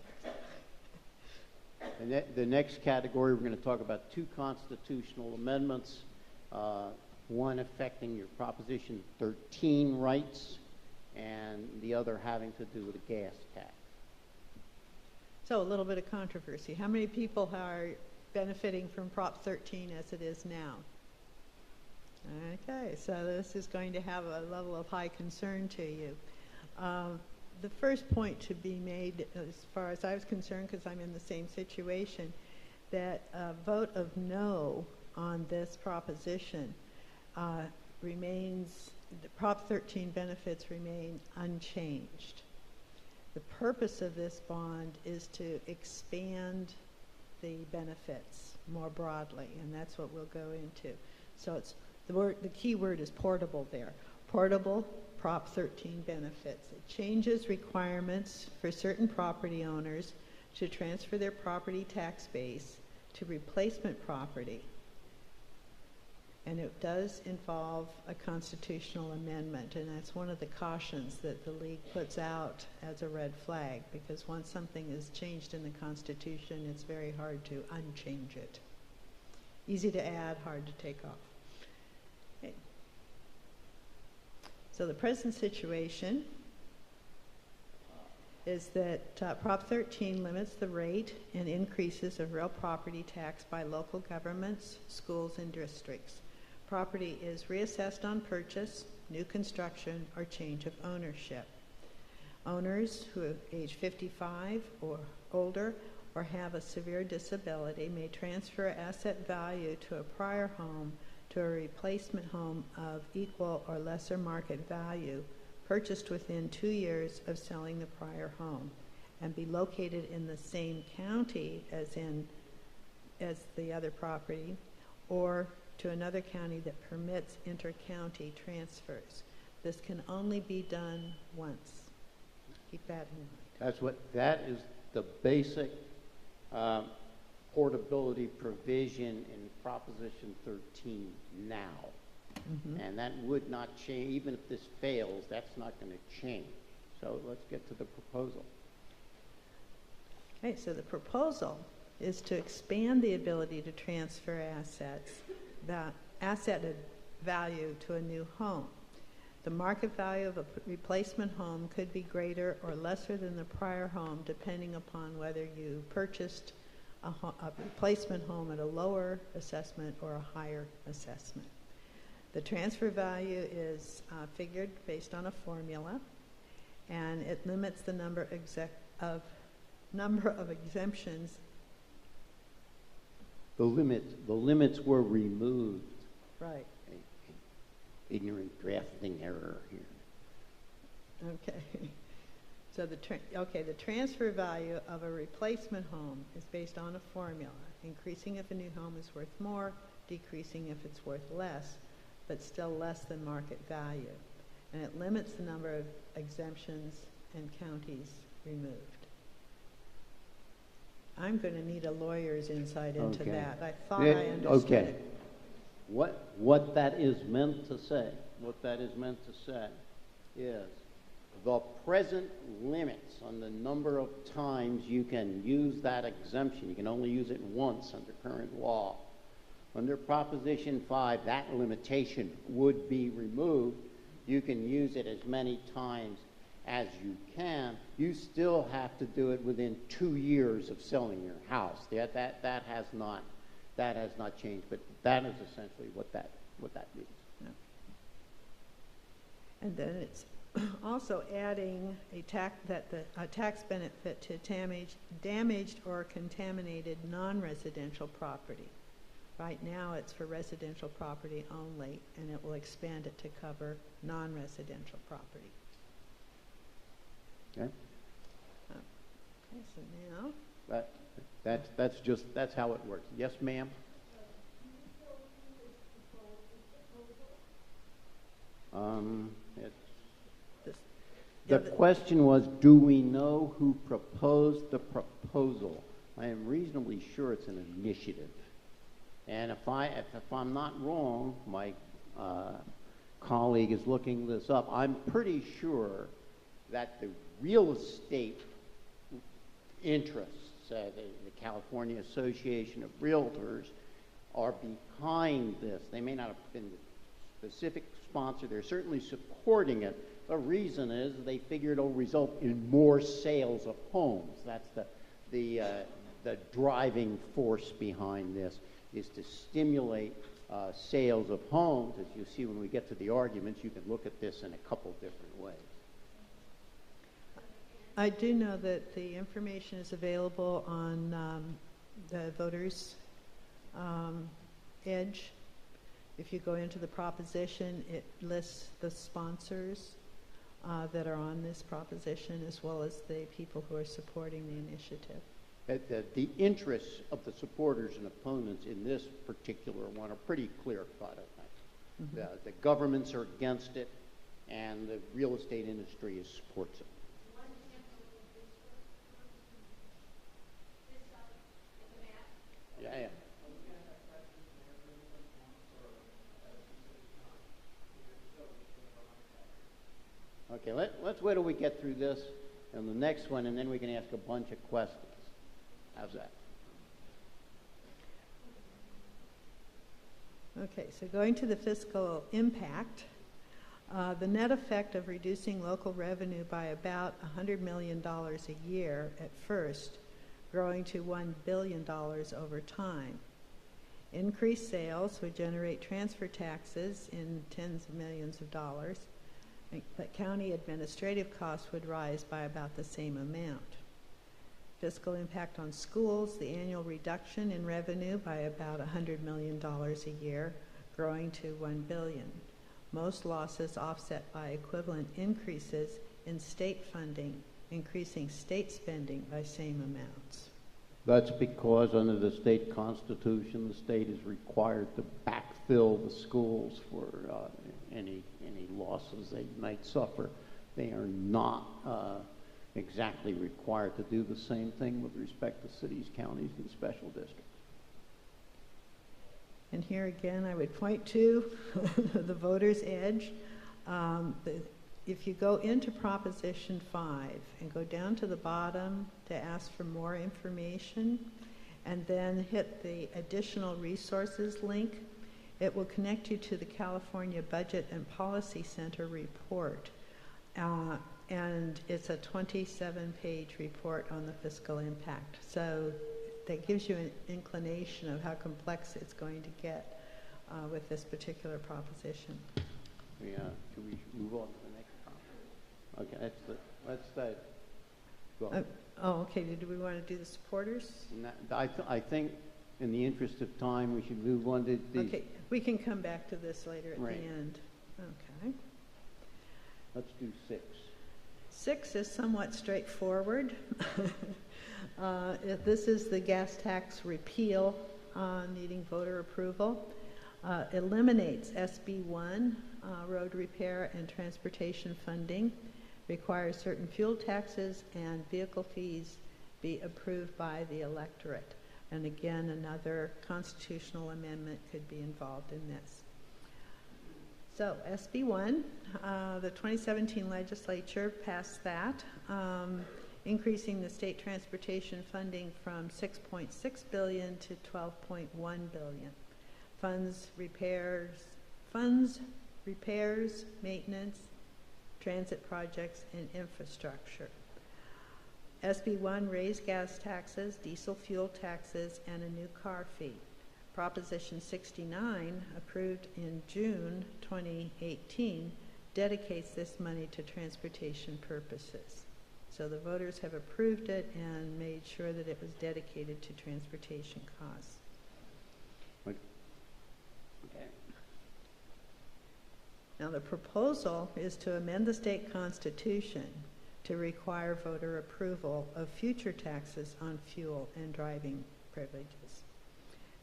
The next category, we're going to talk about two constitutional amendments, one affecting your Proposition 13 rights, and the other having to do with the gas tax. So a little bit of controversy. How many people are benefiting from Prop 13 as it is now? Okay, so this is going to have a level of high concern to you. The first point to be made, as far as I was concerned, because I'm in the same situation, that a vote of no on this proposition remains, the Prop 13 benefits remain unchanged. The purpose of this bond is to expand the benefits more broadly, and that's what we'll go into. So it's the key word is portable there. Portable Prop 13 benefits. It changes requirements for certain property owners to transfer their property tax base to replacement property. And it does involve a constitutional amendment, and that's one of the cautions that the League puts out as a red flag, because once something is changed in the Constitution, it's very hard to unchange it. Easy to add, hard to take off. Okay. So the present situation is that Prop 13 limits the rate and increases of real property tax by local governments, schools, and districts. Property is reassessed on purchase, new construction, or change of ownership. Owners who are age 55 or older or have a severe disability may transfer asset value to a prior home to a replacement home of equal or lesser market value purchased within 2 years of selling the prior home and be located in the same county as the other property, or to another county that permits inter-county transfers. This can only be done once. Keep that in mind. That is the basic portability provision in Proposition 13 now. Mm-hmm. And that would not change. Even if this fails, that's not going to change. So let's get to the proposal. Okay, so the proposal is to expand the ability to transfer asset value to a new home. The market value of a replacement home could be greater or lesser than the prior home, depending upon whether you purchased a replacement home at a lower assessment or a higher assessment. The transfer value is figured based on a formula, and it limits the number of exemptions. The limits were removed. Right. Ignorant drafting error here. Okay. So the transfer value of a replacement home is based on a formula, increasing if a new home is worth more, decreasing if it's worth less, but still less than market value. And it limits the number of exemptions and counties removed. I'm going to need a lawyer's insight into that. I thought I understood it. What that is meant to say, is the present limits on the number of times you can use that exemption. You can only use it once under current law. Under Proposition 5, that limitation would be removed. You can use it as many times as you can. You still have to do it within 2 years of selling your house. That has not changed, but that is essentially what that means. Yeah. And then it's also adding a tax benefit to damaged or contaminated non-residential property. Right now it's for residential property only, and it will expand it to cover non-residential property. Okay. Okay, so now. That's how it works. Yes, ma'am? The question was, do we know who proposed the proposal? I am reasonably sure it's an initiative. And if I'm not wrong, my colleague is looking this up, I'm pretty sure that the real estate interests, the California Association of Realtors, are behind this. They may not have been the specific sponsor. They're certainly supporting it. The reason is they figure it'll result in more sales of homes. That's the driving force behind this, is to stimulate sales of homes. As you see when we get to the arguments, you can look at this in a couple different ways. I do know that the information is available on the Voters Edge. If you go into the proposition, it lists the sponsors that are on this proposition, as well as the people who are supporting the initiative. The interests of the supporters and opponents in this particular one are pretty clear-cut, I think. Mm-hmm. The governments are against it, and the real estate industry supports it. Yeah. Okay, let's wait till we get through this and the next one, and then we can ask a bunch of questions. How's that? Okay, so going to the fiscal impact, the net effect of reducing local revenue by about $100 million a year at first, growing to $1 billion over time. Increased sales would generate transfer taxes in tens of millions of dollars, but county administrative costs would rise by about the same amount. Fiscal impact on schools, the annual reduction in revenue by about $100 million a year, growing to $1 billion. Most losses offset by equivalent increases in state funding, increasing state spending by same amounts. That's because under the state constitution, the state is required to backfill the schools for any losses they might suffer. They are not exactly required to do the same thing with respect to cities, counties, and special districts. And here again, I would point to the Voter's Edge. If you go into Proposition 5 and go down to the bottom to ask for more information, and then hit the additional resources link, it will connect you to the California Budget and Policy Center report. And it's a 27-page report on the fiscal impact. So that gives you an inclination of how complex it's going to get with this particular proposition. Should we move on to the next topic? Okay, that's that. Okay. Do we want to do the supporters? I think, in the interest of time, we should move on to these. Okay, we can come back to this later at the end. Okay. Let's do 6. 6 is somewhat straightforward. This is the gas tax repeal needing voter approval. Eliminates SB 1, road repair and transportation funding, requires certain fuel taxes and vehicle fees be approved by the electorate. And again, another constitutional amendment could be involved in this. So SB 1, the 2017 legislature passed that, increasing the state transportation funding from $6.6 billion to $12.1 billion. Funds, repairs, maintenance, transit projects, and infrastructure. SB 1 raised gas taxes, diesel fuel taxes, and a new car fee. Proposition 69, approved in June 2018, dedicates this money to transportation purposes. So the voters have approved it and made sure that it was dedicated to transportation costs. Okay. Now the proposal is to amend the state constitution to require voter approval of future taxes on fuel and driving privileges,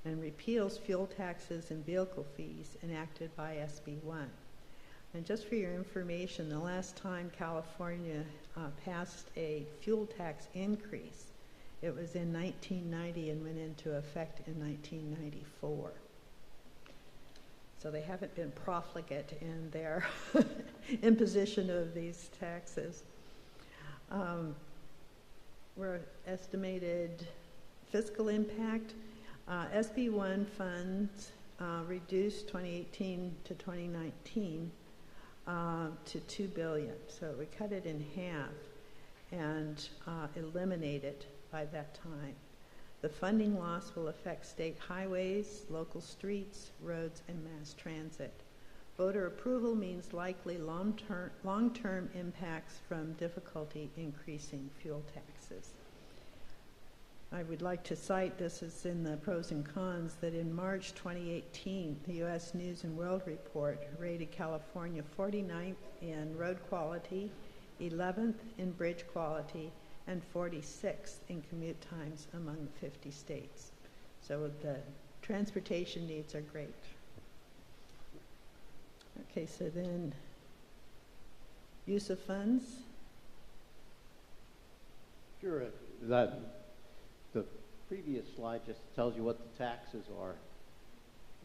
and repeals fuel taxes and vehicle fees enacted by SB 1. And just for your information, the last time California passed a fuel tax increase, it was in 1990 and went into effect in 1994. So they haven't been profligate in their imposition of these taxes. We're estimated fiscal impact. SB 1 funds reduced 2018 to 2019 to $2 billion. So we cut it in half and eliminate it by that time. The funding loss will affect state highways, local streets, roads, and mass transit. Voter approval means likely long-term impacts from difficulty increasing fuel taxes. I would like to cite, this is in the pros and cons, that in March 2018, the U.S. News and World Report rated California 49th in road quality, 11th in bridge quality, and 46th in commute times among the 50 states. So the transportation needs are great. Okay, so then use of funds. Sure. The previous slide just tells you what the taxes are.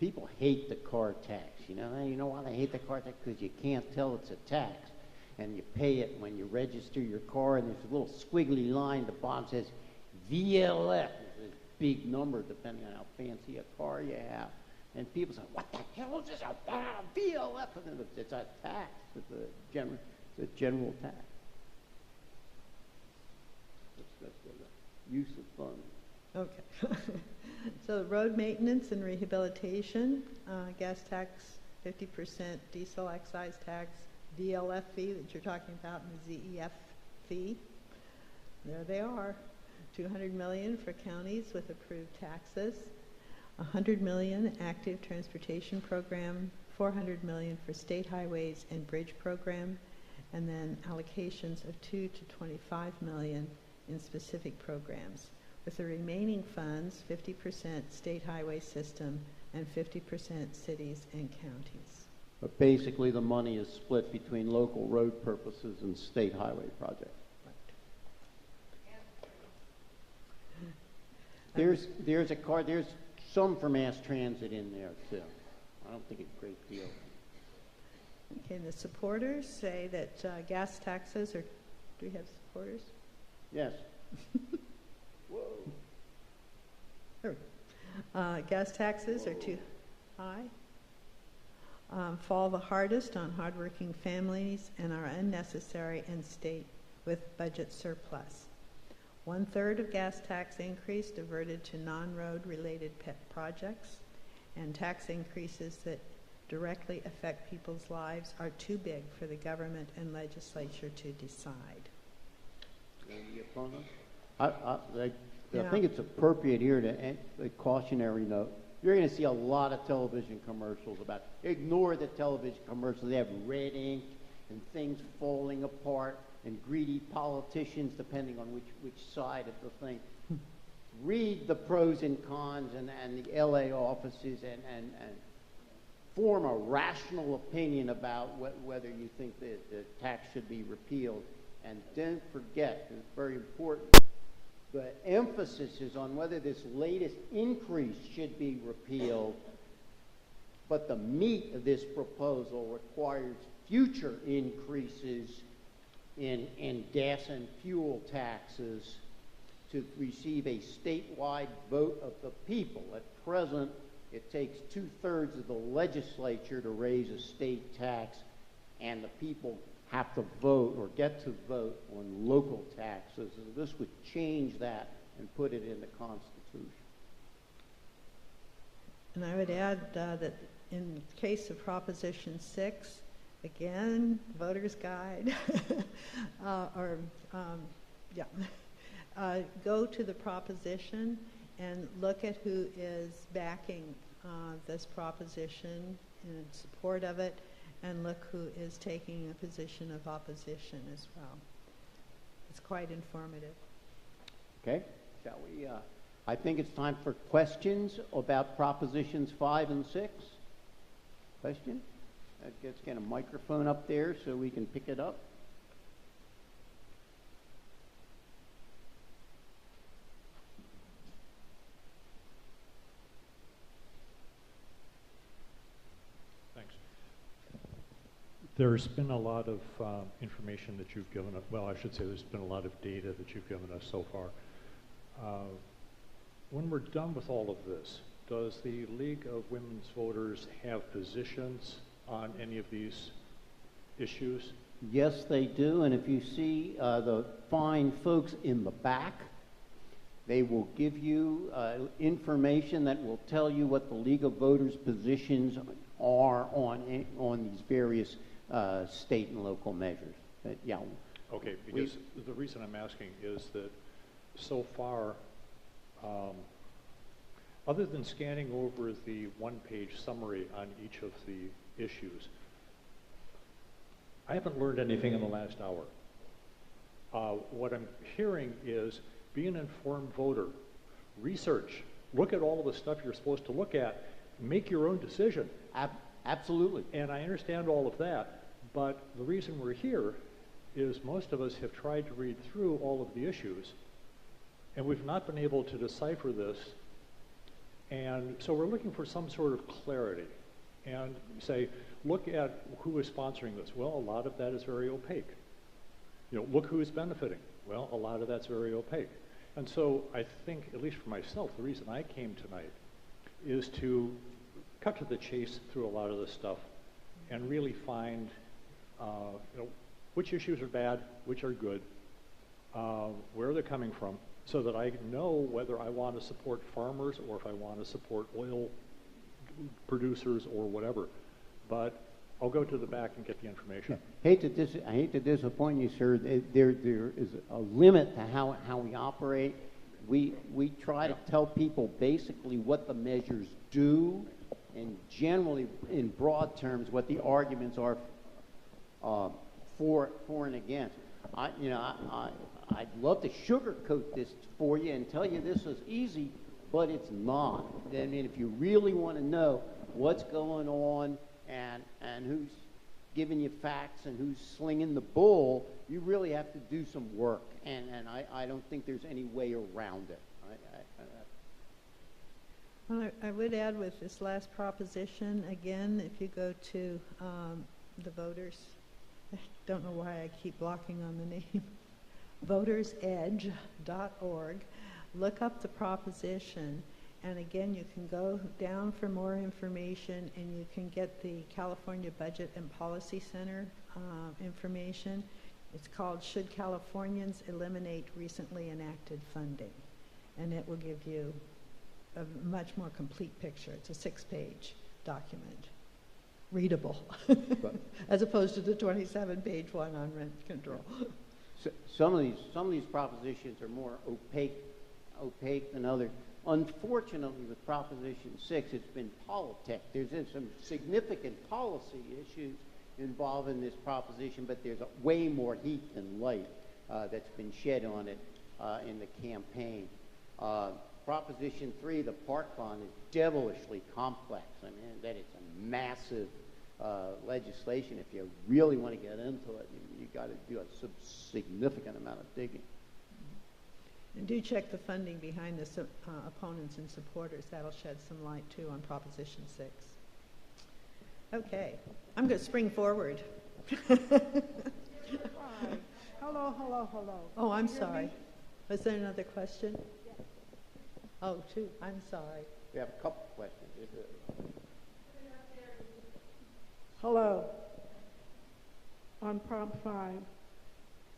People hate the car tax. You know why they hate the car tax? Because you can't tell it's a tax. And you pay it when you register your car, and there's a little squiggly line at the bottom says VLF. It's a big number depending on how fancy a car you have. And people say, what the hell is this? A VLF? And it's a tax. It's a general tax. That's the use of funds. Okay. So road maintenance and rehabilitation, gas tax 50%, diesel excise tax, VLF fee that you're talking about, and the ZEF fee. There they are. $200 million for counties with approved taxes, $100 million active transportation program, $400 million for state highways and bridge program, and then allocations of $2 to $25 million in specific programs. With the remaining funds, 50% state highway system and 50% cities and counties. But basically the money is split between local road purposes and state highway projects. Right. There's some for mass transit in there too. I don't think it's a great deal. Okay, the supporters say that gas taxes are, do we have supporters? Yes. Whoa. There we go. Gas taxes are too high. Fall the hardest on hardworking families and are unnecessary in state with budget surplus. 1/3 of gas tax increase diverted to non-road related pet projects, and tax increases that directly affect people's lives are too big for the government and legislature to decide. Any opponents? I think it's appropriate here to end a cautionary note. You're going to see a lot of television commercials about ignore the television commercials. They have red ink and things falling apart and greedy politicians, depending on which side of the thing. Read the pros and cons and the LA offices and form a rational opinion about whether you think that the tax should be repealed. And don't forget, it's very important, the emphasis is on whether this latest increase should be repealed But the meat of this proposal requires future increases in gas and fuel taxes to receive a statewide vote of the people. At present, it takes 2/3 of the legislature to raise a state tax, and the people have to vote or get to vote on local taxes. And this would change that and put it in the Constitution. And I would add that in case of Proposition 6, again, voter's guide, go to the proposition and look at who is backing this proposition in support of it, and look who is taking a position of opposition as well. It's quite informative. Okay, shall we? I think it's time for questions about Propositions 5 and 6. Question? Let's get a microphone up there so we can pick it up. Thanks. There's been a lot of information that you've given us. Well, I should say there's been a lot of data that you've given us so far. When we're done with all of this, does the League of Women's Voters have positions on any of these issues? Yes, they do. And if you see the fine folks in the back, they will give you information that will tell you what the League of Voters' positions are on these various state and local measures. Yeah. Okay, because the reason I'm asking is that so far, other than scanning over the one-page summary on each of the issues, I haven't learned anything in the last hour. What I'm hearing is be an informed voter, research, look at all of the stuff you're supposed to look at, make your own decision. Absolutely. And I understand all of that, but the reason we're here is most of us have tried to read through all of the issues, and we've not been able to decipher this. And so we're looking for some sort of clarity and say, look at who is sponsoring this. Well, a lot of that is very opaque. You know, look who is benefiting. Well, a lot of that's very opaque. And so I think, at least for myself, the reason I came tonight is to cut to the chase through a lot of this stuff and really find, which issues are bad, which are good, where they're coming from, so that I know whether I want to support farmers or if I want to support oil producers or whatever. But I'll go to the back and get the information. I hate to disappoint you, sir. There is a limit to how we operate. We try to tell people basically what the measures do, and generally, in broad terms, what the arguments are for and against. I'd love to sugarcoat this for you and tell you this is easy, but it's not. I mean, if you really want to know what's going on and who's giving you facts and who's slinging the bull, you really have to do some work, and I don't think there's any way around it. Well, I would add with this last proposition, again, if you go to the voters, I don't know why I keep blocking on the name, votersedge.org, look up the proposition, and again, you can go down for more information, and you can get the California Budget and Policy Center information. It's called Should Californians Eliminate Recently Enacted Funding? And it will give you a much more complete picture. It's a 6-page document, readable, as opposed to the 27-page one on rent control. So some of these propositions are more opaque than others. Unfortunately, with Proposition 6, it's been politic. There's been some significant policy issues involved in this proposition, but there's way more heat than light that's been shed on it in the campaign. Proposition 3, the park bond, is devilishly complex. I mean, that it's a massive legislation. If you really want to get into it, you got to do a significant amount of digging. And do check the funding behind the opponents and supporters. That'll shed some light, too, on Proposition 6. Okay, I'm going to spring forward. Hi. Hello, hello, hello. Oh, I'm Can you hear sorry. me? Was there another question? Oh, shoot, I'm sorry. We have a couple questions. Hello. On Prompt 5,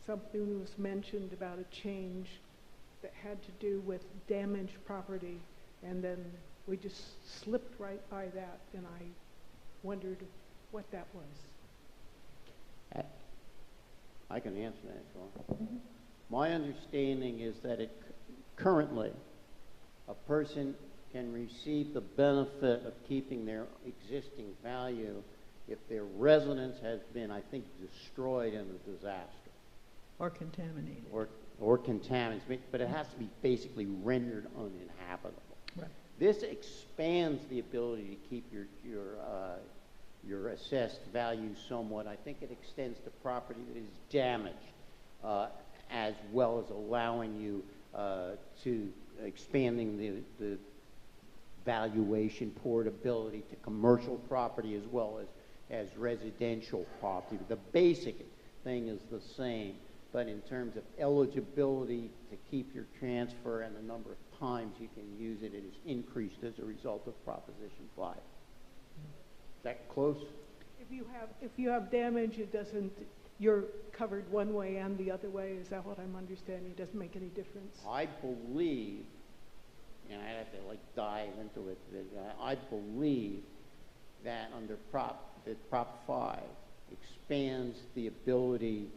something was mentioned about a change that had to do with damaged property, and then we just slipped right by that, and I wondered what that was. I can answer that, Sean. My understanding is that currently a person can receive the benefit of keeping their existing value if their residence has been, I think, destroyed in a disaster. Or contaminated. Or contaminated, but it has to be basically rendered uninhabitable. Right. This expands the ability to keep your assessed value somewhat. I think it extends to property that is damaged, as well as allowing you to expanding the valuation portability to commercial property as well as residential property. The basic thing is the same, but in terms of eligibility to keep your transfer and the number of times you can use it, it is increased as a result of Proposition 5. Is that close? If you have damage, it doesn't, you're covered one way and the other way. Is that what I'm understanding? It doesn't make any difference? I believe, and I have to dive into it, I believe that under Prop 5 expands the ability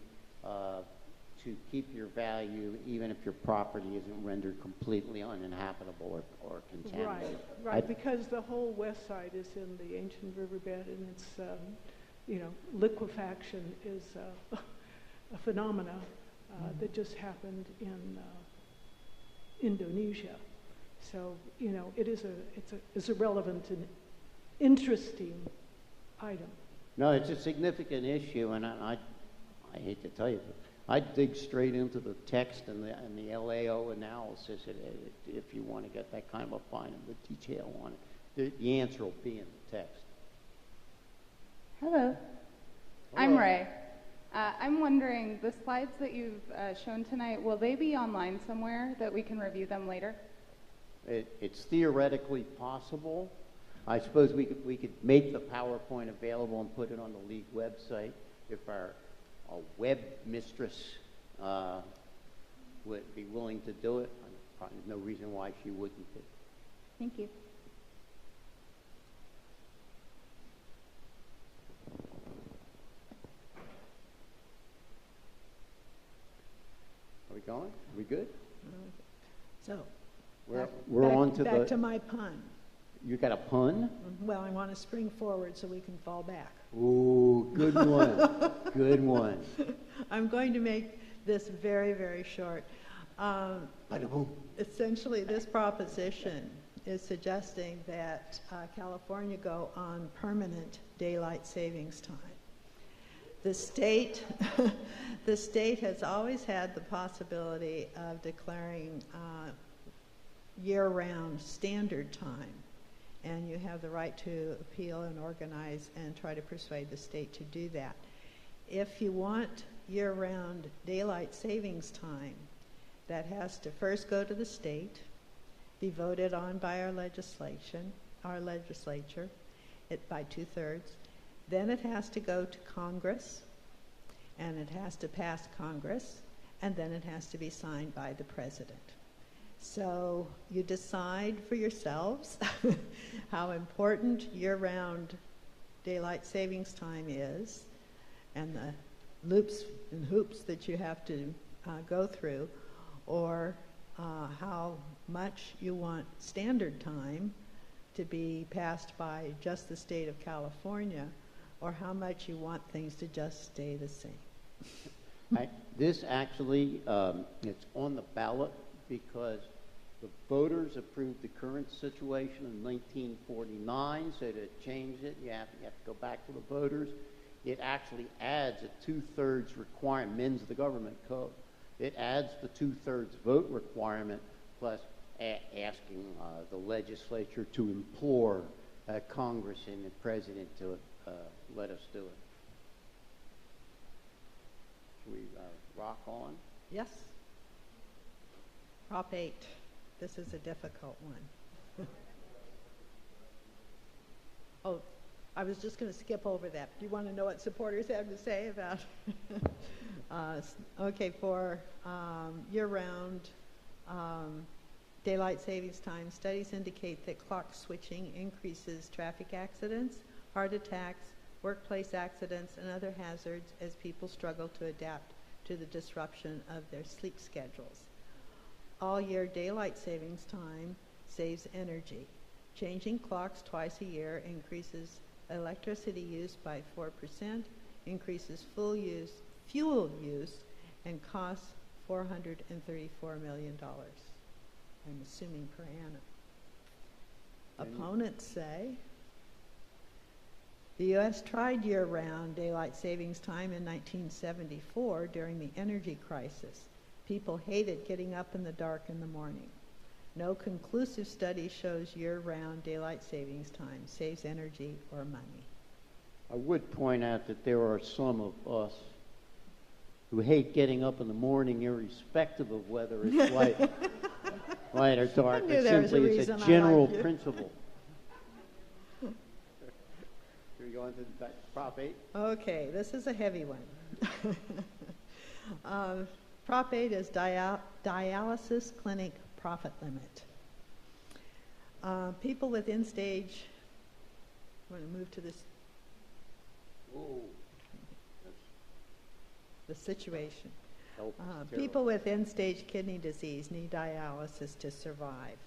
to keep your value even if your property isn't rendered completely uninhabitable or contaminated. Right, because the whole west side is in the ancient riverbed, and it's, liquefaction is a phenomena that just happened in Indonesia. So, it's a relevant and interesting item. No, it's a significant issue, and I hate to tell you, but I dig straight into the text and the LAO analysis if you want to get that kind of a fine of the detail on it. The answer will be in the text. Hello. I'm Ray. I'm wondering, the slides that you've shown tonight, will they be online somewhere that we can review them later? It's theoretically possible. I suppose we could make the PowerPoint available and put it on the league website if our web mistress would be willing to do it. Probably no reason why she wouldn't be. Thank you. Are we going? Are we good? So, We're on to back to my pun. You got a pun? Well, I want to spring forward so we can fall back. Ooh, good one. Good one. I'm going to make this very, very short. Essentially, this proposition is suggesting that California go on permanent daylight savings time. The state, the state has always had the possibility of declaring year-round standard time, and you have the right to appeal and organize and try to persuade the state to do that. If you want year-round daylight savings time, that has to first go to the state, be voted on by our legislature, by 2/3. Then it has to go to Congress, and it has to pass Congress, and then it has to be signed by the president. So you decide for yourselves how important year-round daylight savings time is, and the loops and hoops that you have to go through, or how much you want standard time to be passed by just the state of California, or how much you want things to just stay the same. This actually, it's on the ballot because the voters approved the current situation in 1949, so to change it, you have to go back to the voters. It actually adds a 2/3 requirement, amends the government code. It adds the 2/3 vote requirement, plus asking the legislature to implore Congress and the president to let us do it. Should we rock on? Yes. Prop 8. This is a difficult one. Oh, I was just going to skip over that. Do you want to know what supporters have to say about? Okay, for year-round daylight savings time, studies indicate that clock switching increases traffic accidents, heart attacks, workplace accidents, and other hazards as people struggle to adapt to the disruption of their sleep schedules. All-year daylight savings time saves energy. Changing clocks twice a year increases electricity use by 4%, increases fuel use, and costs $434 million. I'm assuming per annum. Opponents say the U.S. tried year-round daylight savings time in 1974 during the energy crisis. People hated getting up in the dark in the morning. No conclusive study shows year-round daylight savings time saves energy or money. I would point out that there are some of us who hate getting up in the morning irrespective of whether it's light or dark. But simply it's a general principle. Should we go into the Prop 8? Okay, this is a heavy one. Prop 8 is dialysis clinic profit limit. People with end-stage, I'm going to move to this. Whoa. The situation. People People with end-stage kidney disease need dialysis to survive,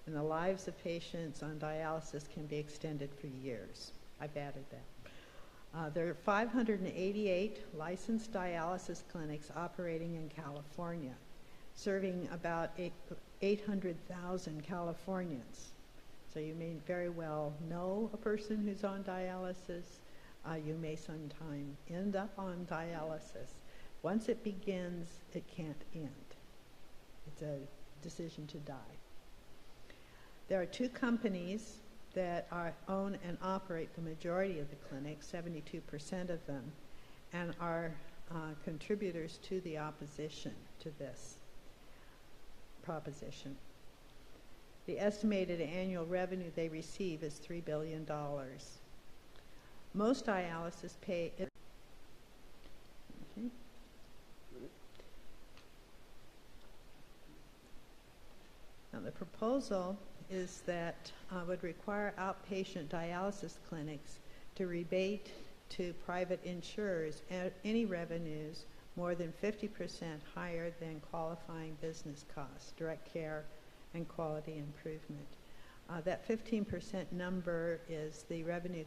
and the lives of patients on dialysis can be extended for years. I've added that. There are 588 licensed dialysis clinics operating in California, serving about 800,000 Californians. So you may very well know a person who's on dialysis. You may sometime end up on dialysis. Once it begins, it can't end. It's a decision to die. There are two companies that own and operate the majority of the clinics, 72% of them, and are contributors to the opposition to this proposition. The estimated annual revenue they receive is $3 billion. Most dialysis pay... Okay. Now the proposal is that would require outpatient dialysis clinics to rebate to private insurers any revenues more than 50% higher than qualifying business costs, direct care, and quality improvement. That 15% number is the revenue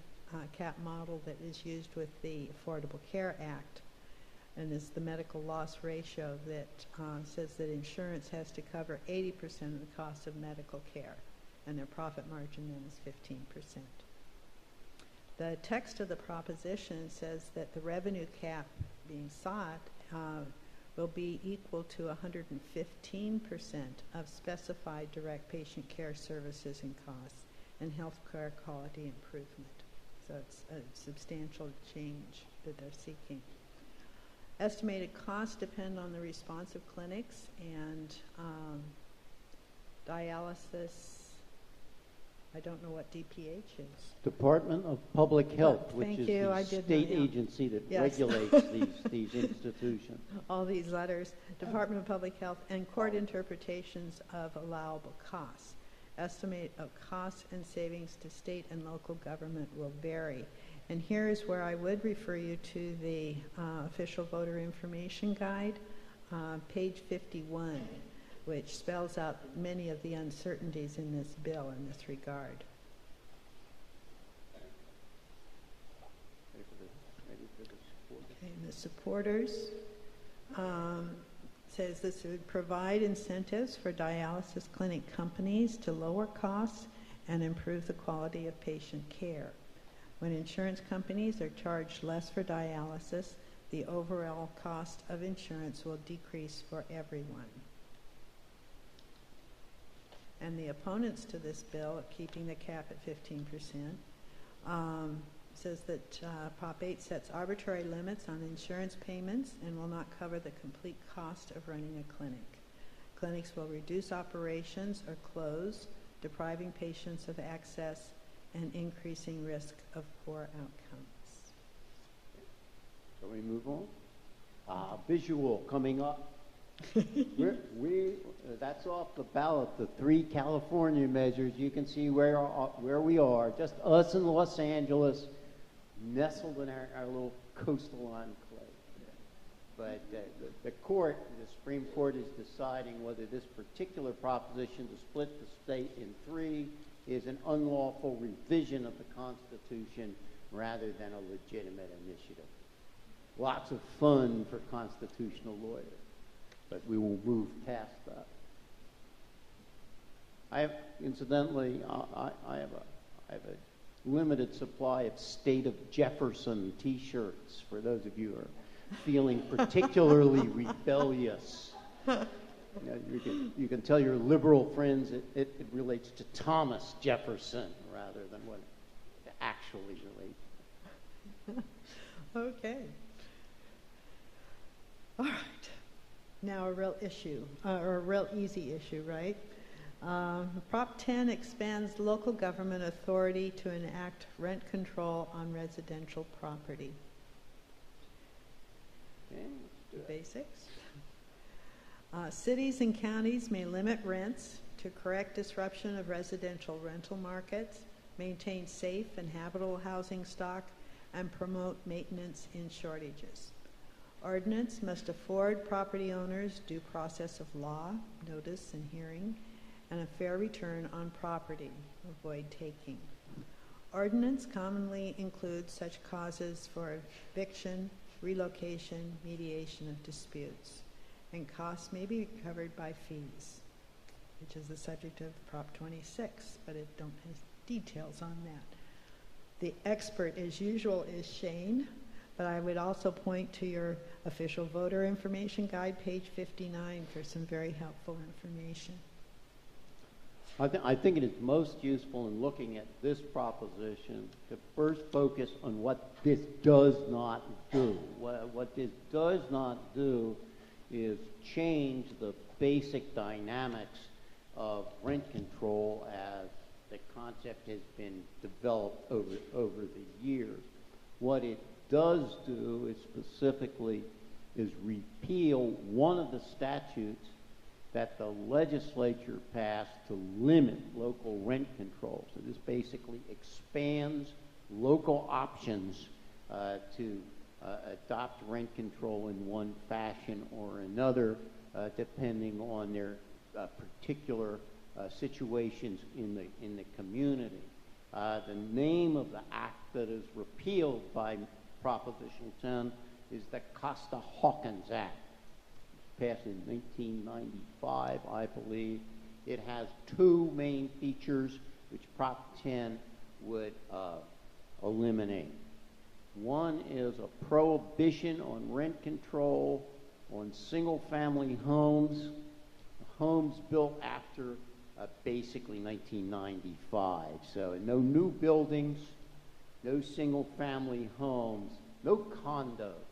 cap model that is used with the Affordable Care Act, and is the medical loss ratio that says that insurance has to cover 80% of the cost of medical care, and their profit margin then is 15%. The text of the proposition says that the revenue cap being sought will be equal to 115% of specified direct patient care services and costs and health care quality improvement. So it's a substantial change that they're seeking. Estimated costs depend on the response of clinics, and dialysis, I don't know what DPH is. Department of Public Health, which thank is you. the state agency that regulates these institutions. All these letters, Department of Public Health, and court interpretations of allowable costs. Estimate of costs and savings to state and local government will vary. And here is where I would refer you to the official voter information guide, page 51, which spells out many of the uncertainties in this bill in this regard. Okay, and the supporters says this would provide incentives for dialysis clinic companies to lower costs and improve the quality of patient care. When insurance companies are charged less for dialysis, the overall cost of insurance will decrease for everyone. And the opponents to this bill, keeping the cap at 15%, says that Prop 8 sets arbitrary limits on insurance payments and will not cover the complete cost of running a clinic. Clinics will reduce operations or close, depriving patients of access and increasing risk of poor outcomes. So we move on. Visual coming up. That's off the ballot, the 3 California measures. You can see where we are, just us in Los Angeles, nestled in our little coastal enclave. But the Supreme Court is deciding whether this particular proposition to split the state in 3 is an unlawful revision of the Constitution rather than a legitimate initiative. Lots of fun for constitutional lawyers, but we will move past that. Incidentally, I have a limited supply of State of Jefferson T-shirts for those of you who are feeling particularly rebellious. You can tell your liberal friends it relates to Thomas Jefferson rather than what it actually relates to. Okay. All right. Now a real issue, or a real easy issue, right? Prop 10 expands local government authority to enact rent control on residential property. Okay, Basics. Cities and counties may limit rents to correct disruption of residential rental markets, maintain safe and habitable housing stock, and promote maintenance in shortages. Ordinance must afford property owners due process of law, notice and hearing, and a fair return on property, avoid taking. Ordinance commonly includes such causes for eviction, relocation, mediation of disputes, and costs may be covered by fees, which is the subject of Prop 26, but it don't have details on that. The expert, as usual, is Shane, but I would also point to your official voter information guide, page 59, for some very helpful information. I think it is most useful in looking at this proposition to first focus on what this does not do. What this does not do is change the basic dynamics of rent control as the concept has been developed over the years. What it does do is specifically repeal one of the statutes that the legislature passed to limit local rent control. So this basically expands local options to adopt rent control in one fashion or another, depending on their particular situations in the community. The name of the act that is repealed by Proposition 10 is the Costa-Hawkins Act. Passed in 1995, I believe. It has 2 main features which Prop 10 would eliminate. One is a prohibition on rent control on single-family homes built after basically 1995. So no new buildings, no single-family homes, no condos.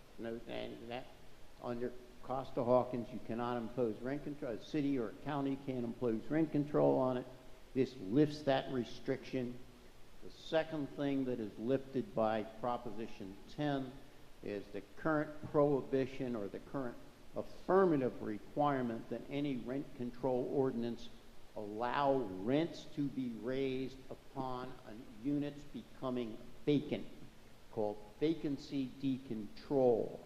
Under Costa-Hawkins, you cannot impose rent control. A city or a county can't impose rent control on it. This lifts that restriction. The second thing that is lifted by Proposition 10 is the current prohibition or the current affirmative requirement that any rent control ordinance allow rents to be raised upon units becoming vacant, called vacancy decontrol.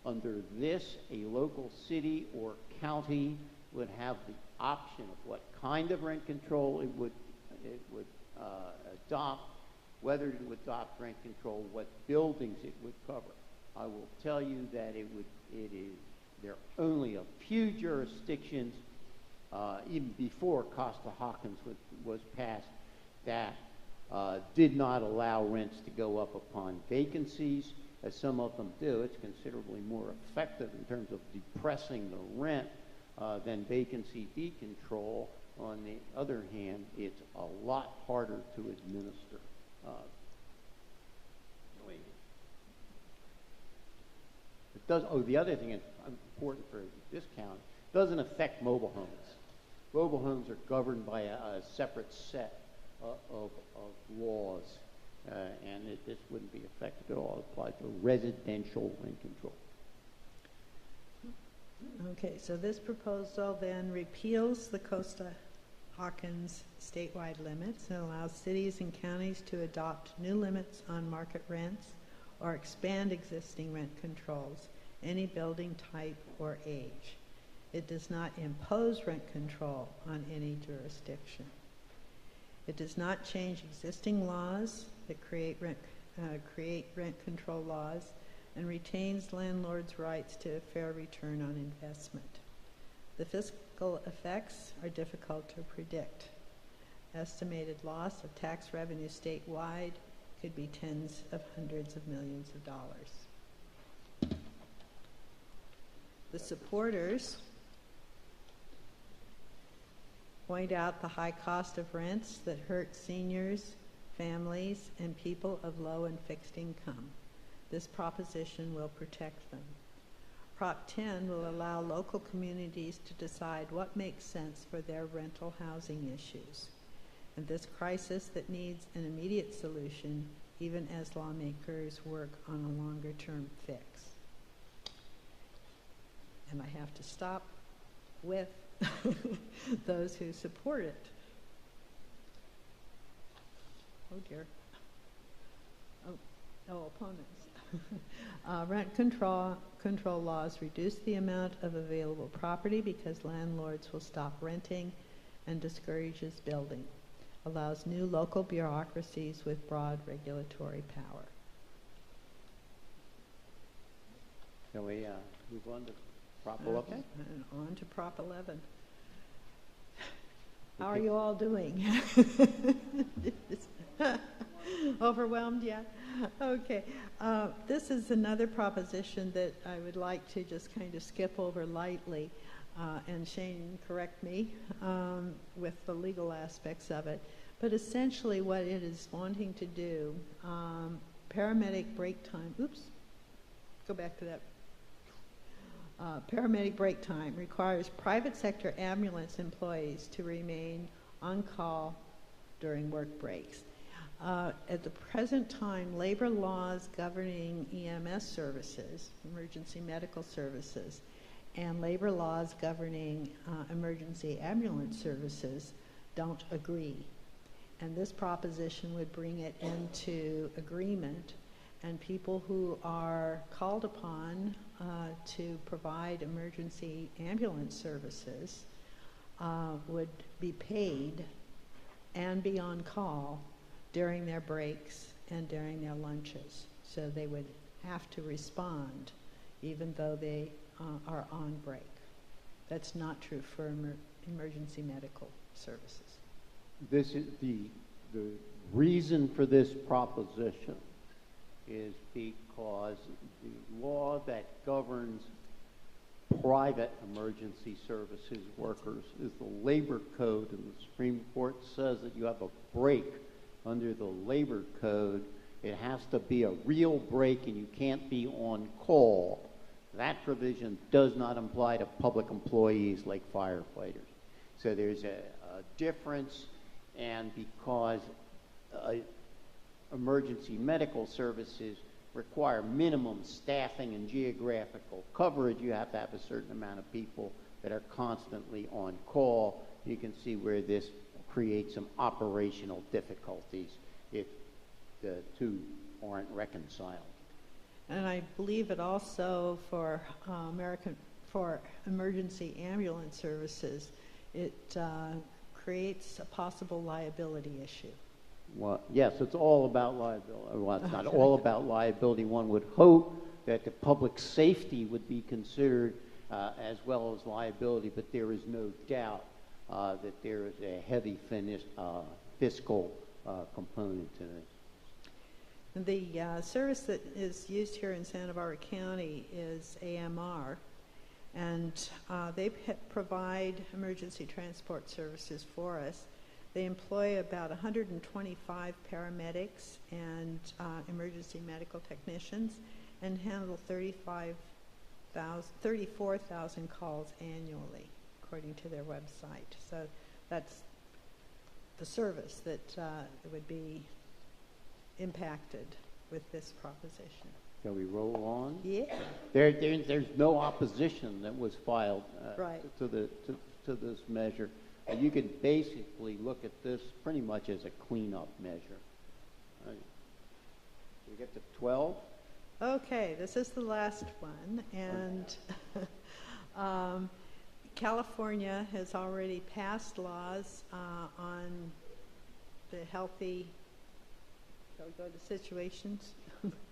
Under this, a local city or county would have the option of what kind of rent control it would adopt, whether it would adopt rent control, what buildings it would cover. I will tell you that there are only a few jurisdictions, even before Costa-Hawkins was passed, that did not allow rents to go up upon vacancies. As some of them do, it's considerably more effective in terms of depressing the rent than vacancy decontrol. On the other hand, it's a lot harder to administer. The other thing is important for this county, doesn't affect mobile homes. Mobile homes are governed by a separate set of laws, and this wouldn't be affected at all. It applies to residential rent control. Okay, so this proposal then repeals the Costa-Hawkins statewide limits and allows cities and counties to adopt new limits on market rents or expand existing rent controls, any building type or age. It does not impose rent control on any jurisdiction. It does not change existing laws that create rent control laws and retains landlords' rights to a fair return on investment. The fiscal effects are difficult to predict. Estimated loss of tax revenue statewide could be tens of hundreds of millions of dollars. The supporters point out the high cost of rents that hurt seniors, families, and people of low and fixed income. This proposition will protect them. Prop 10 will allow local communities to decide what makes sense for their rental housing issues. And this crisis that needs an immediate solution, even as lawmakers work on a longer-term fix. And I have to stop with those who support it. Oh dear. Oh, opponents. Rent control laws reduce the amount of available property because landlords will stop renting and discourages building. Allows new local bureaucracies with broad regulatory power. Can we move on to Prop 11? Okay, and on to Prop 11. How are you all doing? Overwhelmed yet? Okay. This is another proposition that I would like to just kind of skip over lightly, and Shane, correct me with the legal aspects of it. But essentially what it is wanting to do, paramedic break time, go back to that. Paramedic break time requires private sector ambulance employees to remain on call during work breaks. At the present time, labor laws governing EMS services, emergency medical services, and labor laws governing emergency ambulance services don't agree. And this proposition would bring it into agreement, and people who are called upon to provide emergency ambulance services would be paid and be on call during their breaks and during their lunches. So they would have to respond even though they are on break. That's not true for emergency medical services. This is the reason for this proposition is because the law that governs private emergency services workers is the labor code, and the Supreme Court says that you have a break under the labor code. It has to be a real break and you can't be on call. That provision does not apply to public employees like firefighters. So there's a difference, and because emergency medical services require minimum staffing and geographical coverage, you have to have a certain amount of people that are constantly on call. You can see where this creates some operational difficulties if the two aren't reconciled. And I believe it also for emergency ambulance services, it creates a possible liability issue. Well, yes, it's all about liability. Well, it's not all about liability. One would hope that the public safety would be considered as well as liability, but there is no doubt that there is a heavy fiscal component to this. The service that is used here in Santa Barbara County is AMR, and they provide emergency transport services for us. They employ about 125 paramedics and emergency medical technicians and handle 35 34,000 calls annually, according to their website. So that's the service that would be impacted with this proposition. Shall we roll on? Yeah. There's no opposition that was filed Right. to this measure. You could basically look at this pretty much as a cleanup measure. We get to 12. Okay, this is the last one, and California has already passed laws on the healthy, shall we go to situations?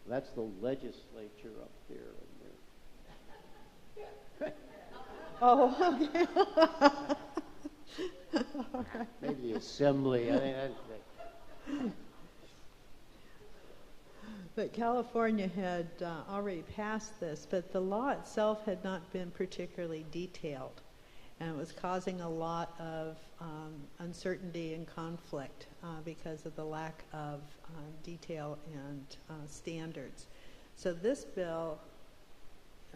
That's the legislature up there. Oh, okay. Maybe the assembly. I think But California had already passed this, but the law itself had not been particularly detailed, and it was causing a lot of uncertainty and conflict because of the lack of detail and standards. So this bill,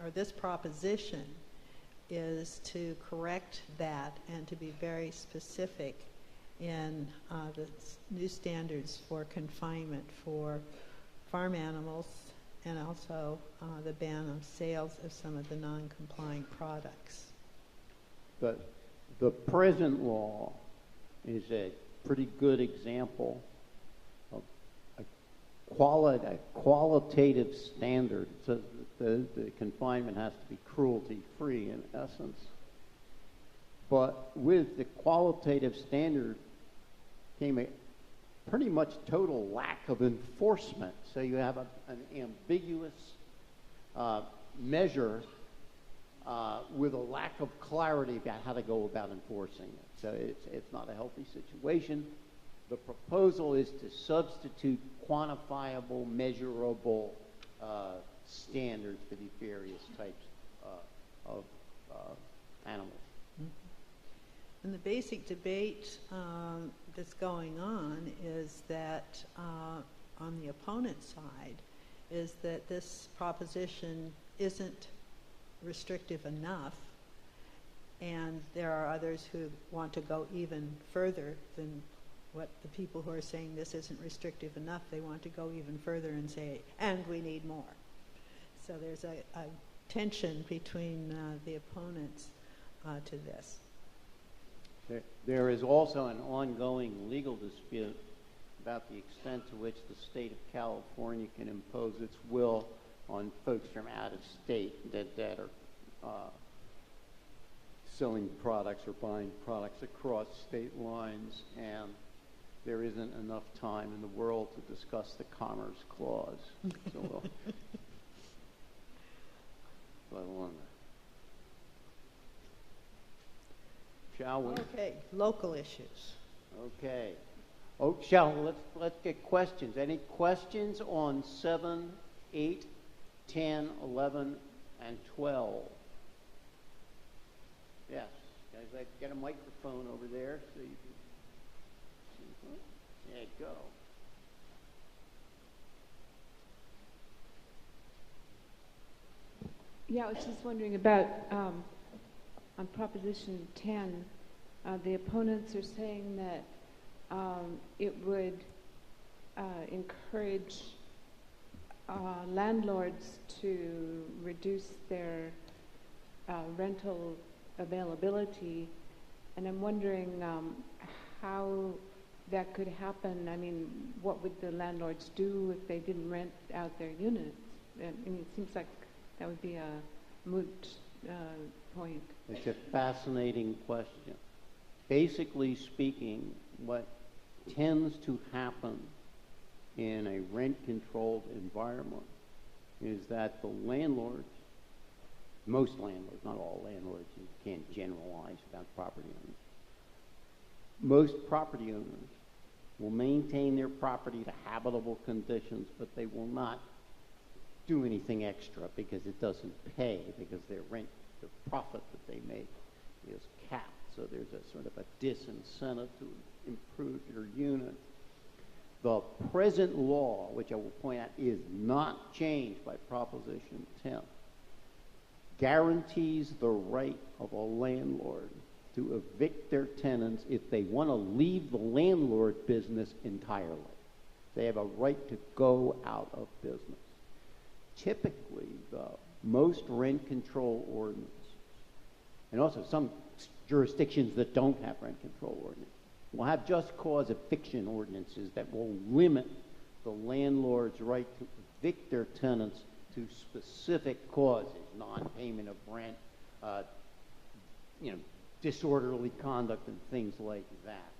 or this proposition, is to correct that and to be very specific in the new standards for confinement for farm animals, and also the ban of sales of some of the non-compliant products. But the present law is a pretty good example of a qualitative standard. So the confinement has to be cruelty-free in essence. But with the qualitative standard came a pretty much total lack of enforcement. So you have an ambiguous measure with a lack of clarity about how to go about enforcing it. So it's not a healthy situation. The proposal is to substitute quantifiable, measurable standards for the various types of animals. And the basic debate that's going on is that on the opponent side is that this proposition isn't restrictive enough, and there are others who want to go even further than what the people who are saying this isn't restrictive enough. They want to go even further and say, and we need more. So there's a tension between the opponents to this. There is also an ongoing legal dispute about the extent to which the state of California can impose its will on folks from out of state that are selling products or buying products across state lines, and there isn't enough time in the world to discuss the Commerce Clause. So we'll go on. Shall we? Okay, local issues. Okay. Oh, let's get questions. Any questions on 7, 8, 10, 11, and 12? Yes. Guys, get a microphone over there so you can. There you go. Yeah, I was just wondering about on Proposition 10, the opponents are saying that it would encourage landlords to reduce their rental availability, and I'm wondering how that could happen. I mean, what would the landlords do if they didn't rent out their units? I mean, it seems like that would be a moot point. It's a fascinating question. Basically speaking, what tends to happen in a rent-controlled environment is that the landlords, most landlords, not all landlords, you can't generalize about property owners. Most property owners will maintain their property to habitable conditions, but they will not do anything extra because it doesn't pay, because their rent, the profit that they make is capped. So there's a sort of a disincentive to improve your unit. The present law, which I will point out is not changed by Proposition 10, guarantees the right of a landlord to evict their tenants if they want to leave the landlord business entirely. They have a right to go out of business. Typically, though, most rent control ordinances, and also some jurisdictions that don't have rent control ordinances, will have just cause eviction ordinances that will limit the landlord's right to evict their tenants to specific causes, non-payment of rent, disorderly conduct and things like that.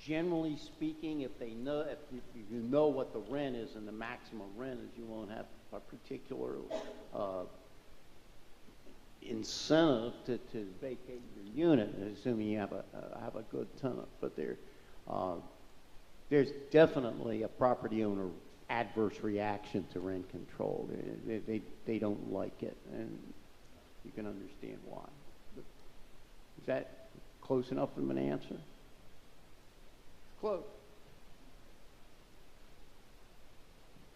Generally speaking, if you know what the rent is and the maximum rent is, you won't have a particular incentive to vacate your unit, assuming you have a good tenant. But there's definitely a property owner adverse reaction to rent control. They don't like it, and you can understand why. But is that close enough of an answer? Close.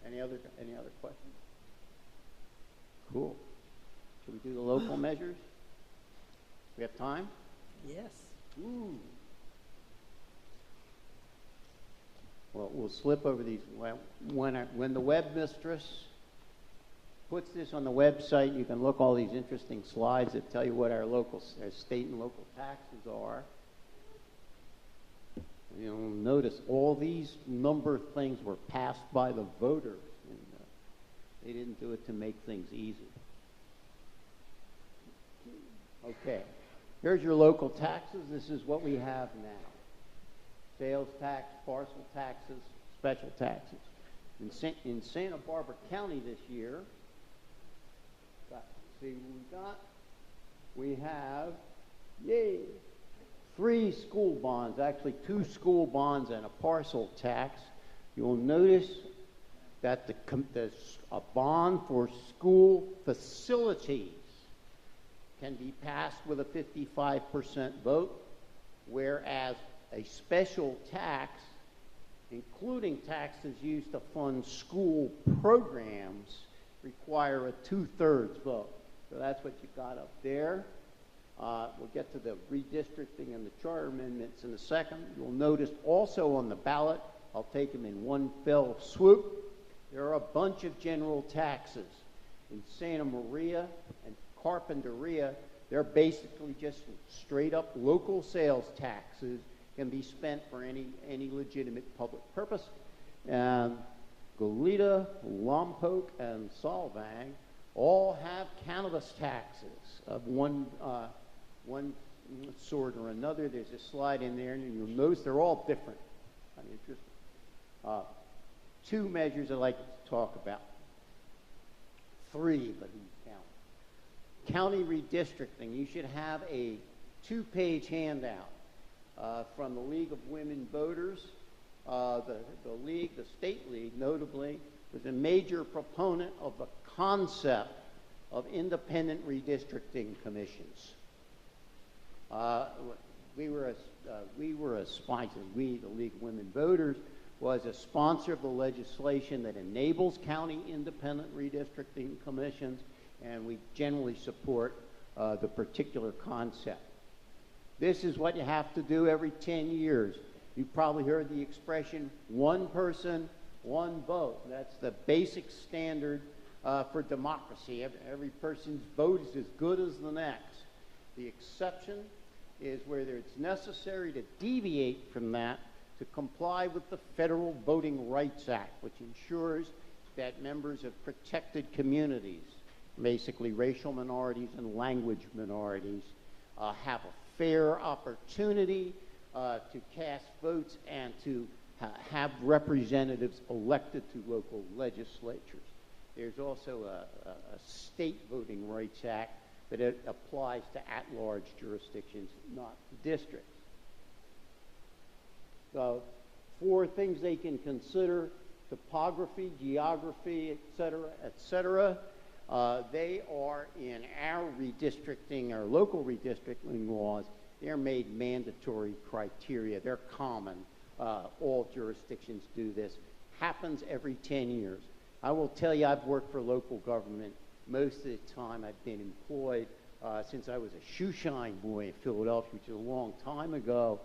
Any other questions? Cool. Should we do the local measures? We have time? Yes. Ooh. Well, we'll slip over these. When the web mistress puts this on the website, you can look all these interesting slides that tell you what our state and local taxes are. You'll notice all these number of things were passed by the voters, and they didn't do it to make things easy. Okay, here's your local taxes. This is what we have now. Sales tax, parcel taxes, special taxes. In Santa Barbara County this year, see what we have, 3 school bonds, actually 2 school bonds and a parcel tax. You'll notice that a bond for school facilities can be passed with a 55% vote, whereas a special tax, including taxes used to fund school programs, require a 2/3 vote. So that's what you got up there. We'll get to the redistricting and the charter amendments in a second. You'll notice also on the ballot, I'll take them in one fell swoop, there are a bunch of general taxes. In Santa Maria and Carpinteria, they're basically just straight up local sales taxes, can be spent for any legitimate public purpose. And Goleta, Lompoc, and Solvang all have cannabis taxes of one sort or another. There's a slide in there, and you'll notice they're all different. Kind of interesting. 2 measures I'd like to talk about. 3, but who's counting? County redistricting. You should have a 2-page handout from the League of Women Voters. The state league, notably, was a major proponent of the concept of independent redistricting commissions. We, the League of Women Voters, was a sponsor of the legislation that enables county independent redistricting commissions, and we generally support the particular concept. This is what you have to do every 10 years. You've probably heard the expression, one person, one vote. That's the basic standard for democracy. Every person's vote is as good as the next. The exception is where it's necessary to deviate from that to comply with the Federal Voting Rights Act, which ensures that members of protected communities, basically racial minorities and language minorities, have a fair opportunity to cast votes and to have representatives elected to local legislatures. There's also a state voting rights act, but it applies to at-large jurisdictions, not districts. So 4 things they can consider: topography, geography, et cetera, they are in our redistricting, our local redistricting laws. They're made mandatory criteria. They're common. All jurisdictions do this. Happens every 10 years. I will tell you, I've worked for local government most of the time. I've been employed since I was a shoeshine boy in Philadelphia, which is a long time ago.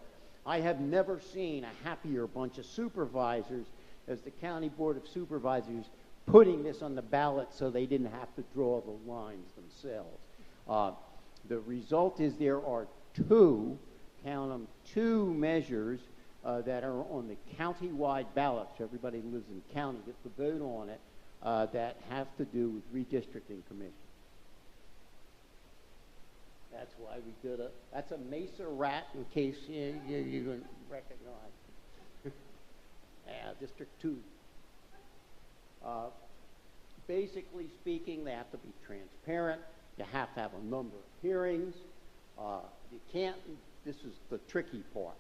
I have never seen a happier bunch of supervisors as the County Board of Supervisors putting this on the ballot so they didn't have to draw the lines themselves. The result is there are two, count them, two measures that are on the county-wide ballot, so everybody who lives in the county gets to vote on it, that have to do with redistricting commission. That's why we did that's a Mesa rat, in case you didn't recognize. District 2. Basically speaking, they have to be transparent. You have to have a number of hearings. You can't, this is the tricky part.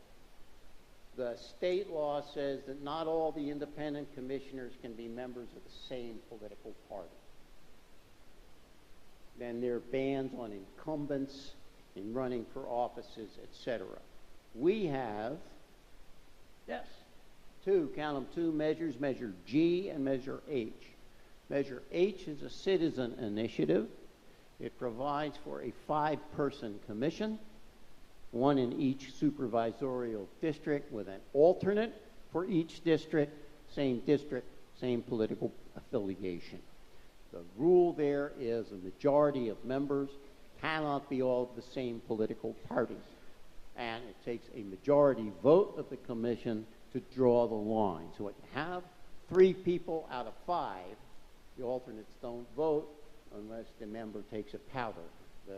The state law says that not all the independent commissioners can be members of the same political party. Then there are bans on incumbents in running for offices, etc. We have, yes, two, count them, two measures, Measure G and Measure H. Measure H is a citizen initiative. It provides for a 5-person commission, one in each supervisorial district with an alternate for each district, same political affiliation. The rule there is a majority of members cannot be all of the same political party. And it takes a majority vote of the commission to draw the line. So what you have, 3 people out of 5, the alternates don't vote unless the member takes a powder. The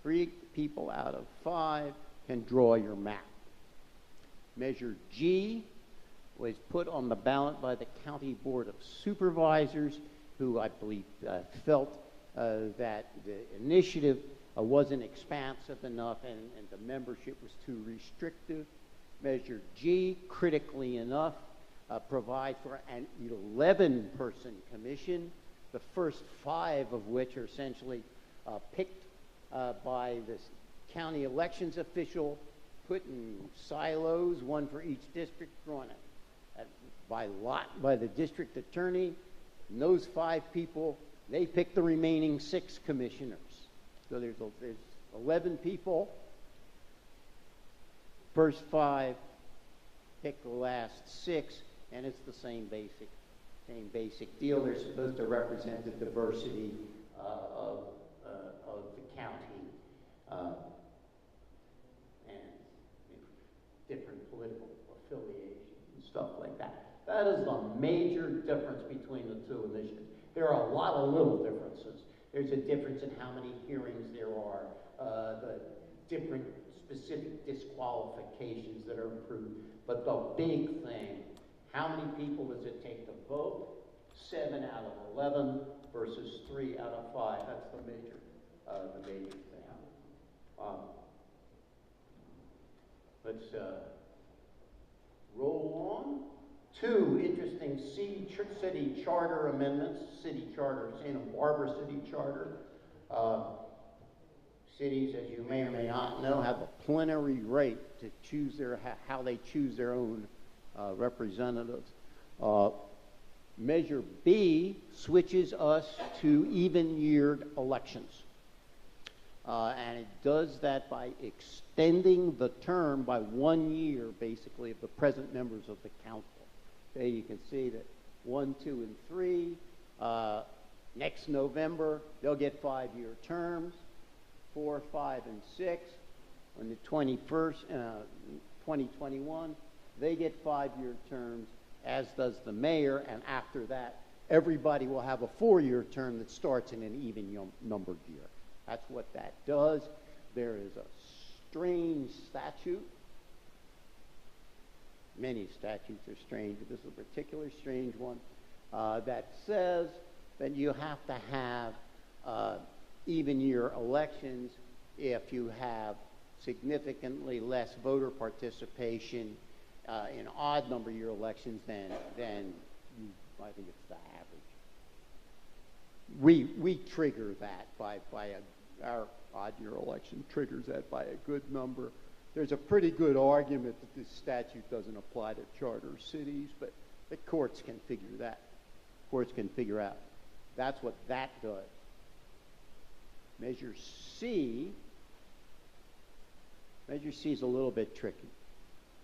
3 people out of 5 can draw your map. Measure G was put on the ballot by the County Board of Supervisors, who I believe felt that the initiative wasn't expansive enough and the membership was too restrictive. Measure G, critically enough, provide for an 11-person commission, the first 5 of which are essentially picked by this county elections official, put in silos, one for each district, drawn by lot by the district attorney. And those 5 people, they pick the remaining 6 commissioners. So there's 11 people. First 5 pick the last 6, and it's the same basic deal. They're supposed to represent the diversity of the county and different political affiliations and stuff like that. That is the major difference between the 2 initiatives. There are a lot of little differences. There's a difference in how many hearings there are, the different specific disqualifications that are approved. But the big thing, how many people does it take to vote? 7 out of 11 versus 3 out of 5. That's the major thing. Let's roll on. 2 interesting city charter amendments. City charter, Santa Barbara City Charter. Cities, as you may or may not know, have a plenary right to choose how they choose their own representatives. Measure B switches us to even-yeared elections. And it does that by extending the term by 1 year, basically, of the present members of the council. Okay, you can see that 1, 2, and 3, next November, they'll get 5-year terms. 4, 5, and 6, on the 21st, 2021, they get 5-year terms, as does the mayor, and after that, everybody will have a 4-year term that starts in an even-numbered year. That's what that does. There is a strange statute. Many statutes are strange, but this is a particularly strange one, that says that you have to have even-year elections if you have significantly less voter participation in odd-number year elections than I think it's the average. We trigger that our odd-year election triggers that by a good number. There's a pretty good argument that this statute doesn't apply to charter cities, but the courts can figure that courts can figure out. That's what that does. Measure C is a little bit tricky.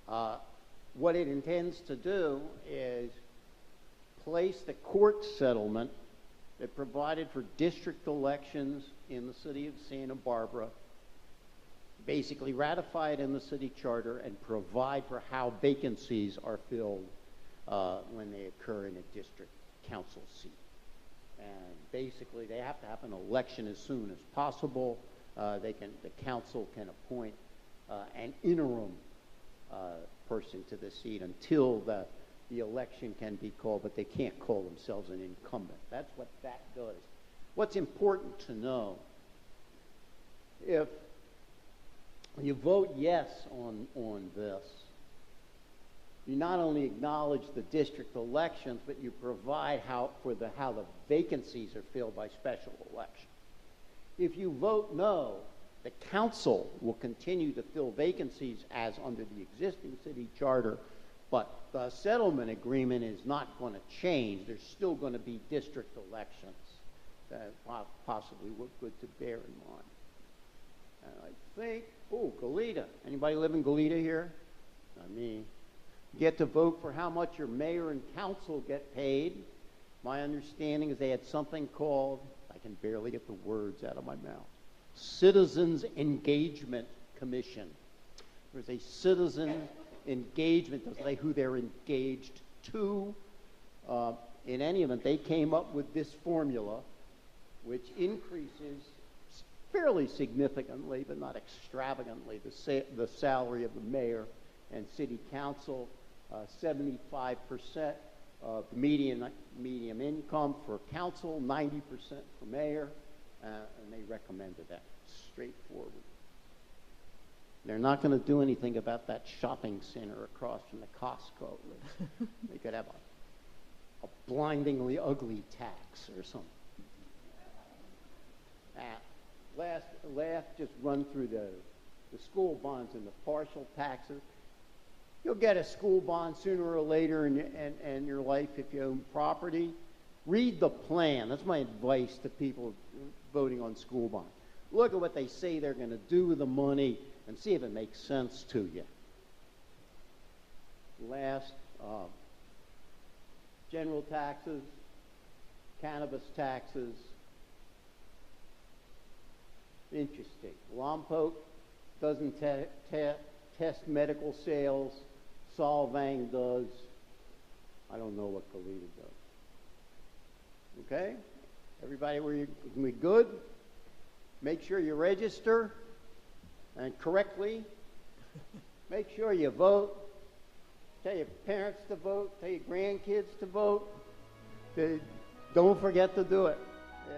What it intends to do is place the court settlement that provided for district elections in the city of Santa Barbara, basically ratify it in the city charter, and provide for how vacancies are filled when they occur in a district council seat. And basically, they have to have an election as soon as possible. The council can appoint an interim person to the seat until the election can be called, but they can't call themselves an incumbent. That's what that does. What's important to know, if you vote yes on this, you not only acknowledge the district elections, but you provide how the vacancies are filled by special election. If you vote no, the council will continue to fill vacancies as under the existing city charter, but the settlement agreement is not going to change. There's still going to be district elections that possibly look good to bear in mind. And I think, Goleta. Anybody live in Goleta here? Not me. You get to vote for how much your mayor and council get paid. My understanding is they had something called, I can barely get the words out of my mouth, Citizens Engagement Commission. There's a citizen engagement, doesn't say who they're engaged to. In any event, they came up with this formula, which increases fairly significantly, but not extravagantly, the salary of the mayor and city council. 75% of the median income for council, 90% for mayor, and they recommended that. Straightforward. They're not going to do anything about that shopping center across from the Costco. They could have a blindingly ugly tax or something. Last, just run through the school bonds and the partial taxes. You'll get a school bond sooner or later in your life if you own property. Read the plan. That's my advice to people voting on school bonds. Look at what they say they're going to do with the money and see if it makes sense to you. Last, general taxes, cannabis taxes. Interesting. Lompoc doesn't test medical sales. Solvang does. I don't know what Goleta does. Okay? Everybody, we good? Make sure you register and correctly. Make sure you vote. Tell your parents to vote. Tell your grandkids to vote. Don't forget to do it. Yeah.